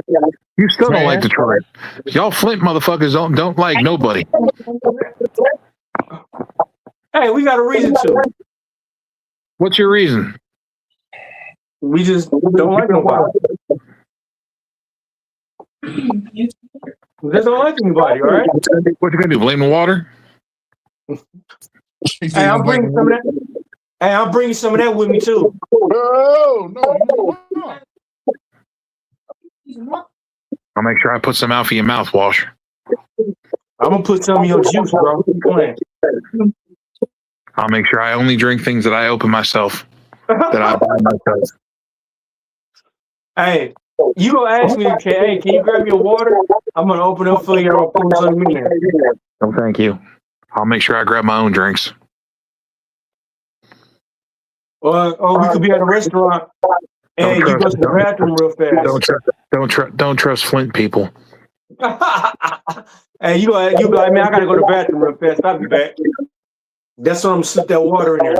You still don't like Detroit. Y'all Flint motherfuckers don't like nobody. Hey, we got a reason to. What's your reason? We just don't like nobody. We just don't like anybody, all right? What you gonna do? Blame the water? Hey, I'm bringing some of that. Hey, I'm bringing some of that with me too. No. I'll make sure I put some out for your mouthwash. I'm gonna put some of your juice, bro. Keep playing. I'll make sure I only drink things that I open myself. That I buy myself. Hey, you gonna ask me, hey, can you grab me a water? I'm gonna open up for you. I'm gonna put some in there. No, thank you. I'll make sure I grab my own drinks. Or we could be at a restaurant and you go to the bathroom real fast. Don't trust Flint people. Hey, you be like, man, I gotta go to the bathroom real fast. I'll be back. That's when I'm gonna slip that water in there.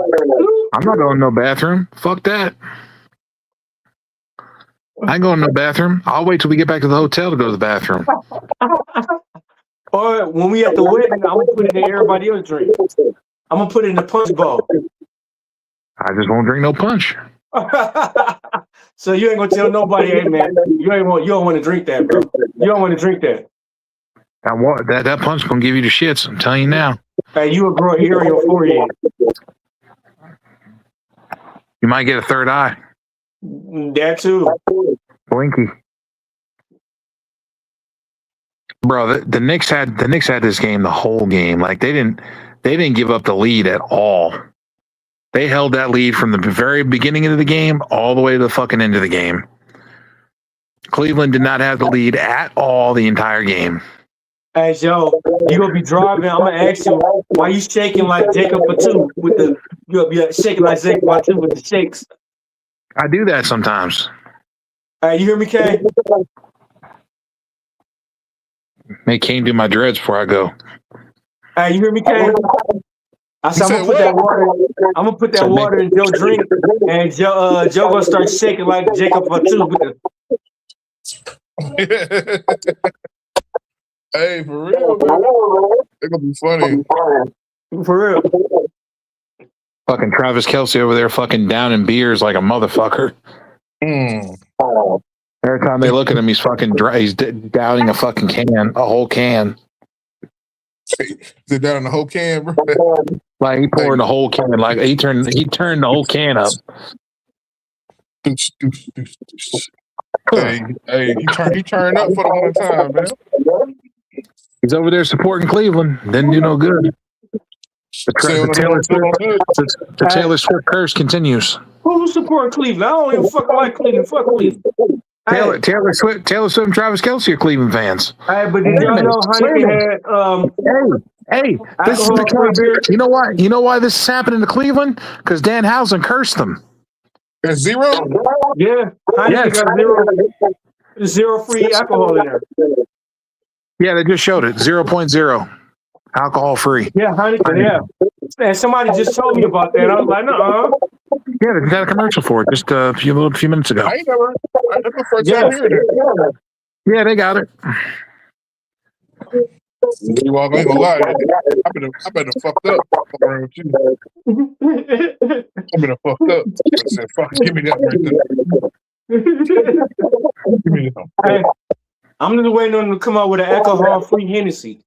I'm not going to no bathroom. Fuck that. I ain't going to no bathroom. I'll wait till we get back to the hotel to go to the bathroom. Or when we at the wedding, I'm gonna put it in everybody else's drink. I'm gonna put it in the punch bowl. I just won't drink no punch. So you ain't gonna tell nobody, hey man, you don't want to drink that, bro. You don't want to drink that. That punch gonna give you the shits. I'm telling you now. Hey, you will grow a hair on your forehead. You might get a third eye. That too. Blinky. Bro, the Knicks had this game the whole game. Like they didn't give up the lead at all. They held that lead from the very beginning of the game all the way to the fucking end of the game. Cleveland did not have the lead at all the entire game. Hey, Joe, you gonna be driving. I'm gonna ask you why you shaking like Jacob Patu with the you gonna be shaking like Jacob Patu with the shakes. I do that sometimes. Hey, you hear me, Kane? Make Kane do my dreads before I go. Hey, you hear me, Kane? I said I'm gonna put that water in Joe's drink, and Joe gonna start shaking like Jacob Patu with the. Hey, for real, man. It's gonna be funny. For real. Fucking Travis Kelce over there fucking down in beers like a motherfucker. Every time they look at him, he's fucking he's downing a fucking can, a whole can. Sit down in the whole can, bro. Like he pouring the whole can, like he turned the whole can up. Hey, he turned up for the one time, man. He's over there supporting Cleveland. Didn't do no good. The Taylor Swift curse continues. Who's supporting Cleveland? I don't even fucking like Cleveland. Fuck Cleveland. Taylor Swift and Travis Kelce are Cleveland fans. Hey, but did y'all know Hyde had this is the case. You know why this is happening to Cleveland? Because Dan Housen cursed them. There's zero? Yeah. Hyde got zero free alcohol in there. Yeah, they just showed it. 0.0. Alcohol free. Yeah, Heineken, yeah. And somebody just told me about that. I was like, no. Yeah, they got a commercial for it just a few minutes ago. That's the first time hearing it. Yeah, they got it. You all ain't gonna lie. I've been fucked up. I've been fucked up. I said, fuck, give me that right there. Give me that. Hey, I'm just waiting on them to come out with an alcohol-free Hennessy.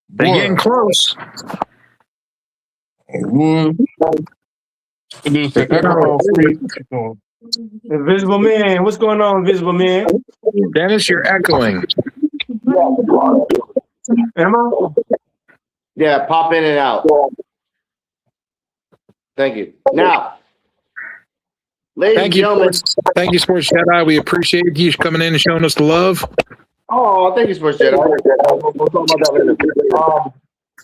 They're getting close. Invisible Man, what's going on, Invisible Man? Dennis, you're echoing. Am I? Yeah, pop in and out. Thank you. Now, ladies and gentlemen. Thank you, Sports Jedi. We appreciate you coming in and showing us the love. Oh, thank you, Sports Jedi. We'll talk about that later.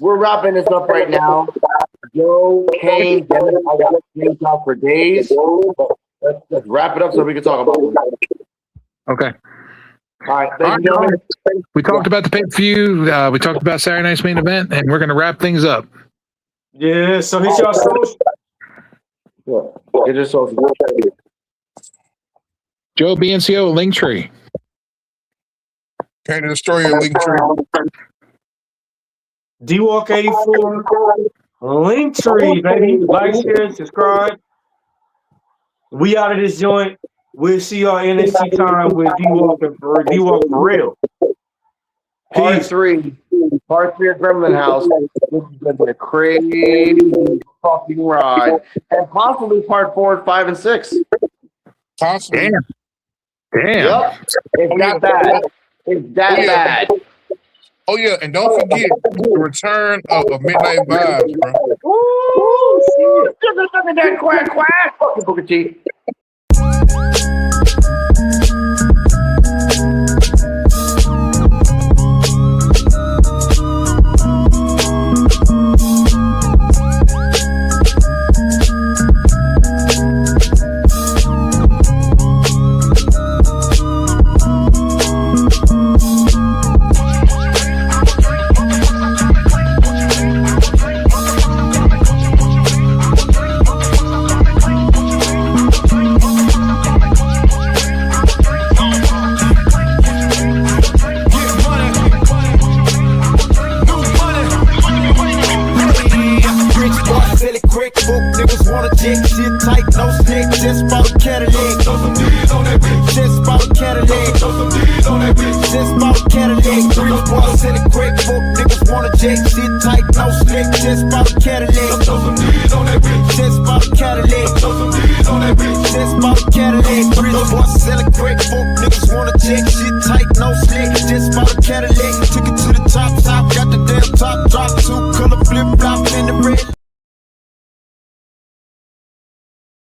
We're wrapping this up right now. Joe, Kane, Dennis, I got Kane talk for days. Let's wrap it up so we can talk about it. Okay. All right, ladies and gentlemen. We talked about the pay-per-view. We talked about Saturday night's main event, and we're going to wrap things up. Yeah, so hit y'all social. Hit your social. Joe BNCO, Linktree. Can't destroy your Linktree. D-Walk 84. Linktree, baby. Like, share, subscribe. We out of this joint. We'll see y'all NXT time with D-Walk for real. Part 3 of Gremlin House. This is going to be a crazy fucking ride. And possibly part 4, 5, and 6. Possibly. Damn. Yep. It's that bad. It's that bad. Oh, yeah. And don't forget the return of Midnight Vibes, bro. Ooh, shit. Look at that quack. Fucking Booker T. just bought a Cadillac. Rich boy selling crack, fuck niggas wanna check. Shit tight, no slick, just bought a Cadillac. Throw some D's on that bitch. Just bought a Cadillac. Throw some D's on that bitch. Just bought a Cadillac. Rich boy selling crack, fuck niggas wanna check. Shit tight, no slick, just bought a Cadillac. Took it to the top, got the damn top drop. Two color flip flop in the red.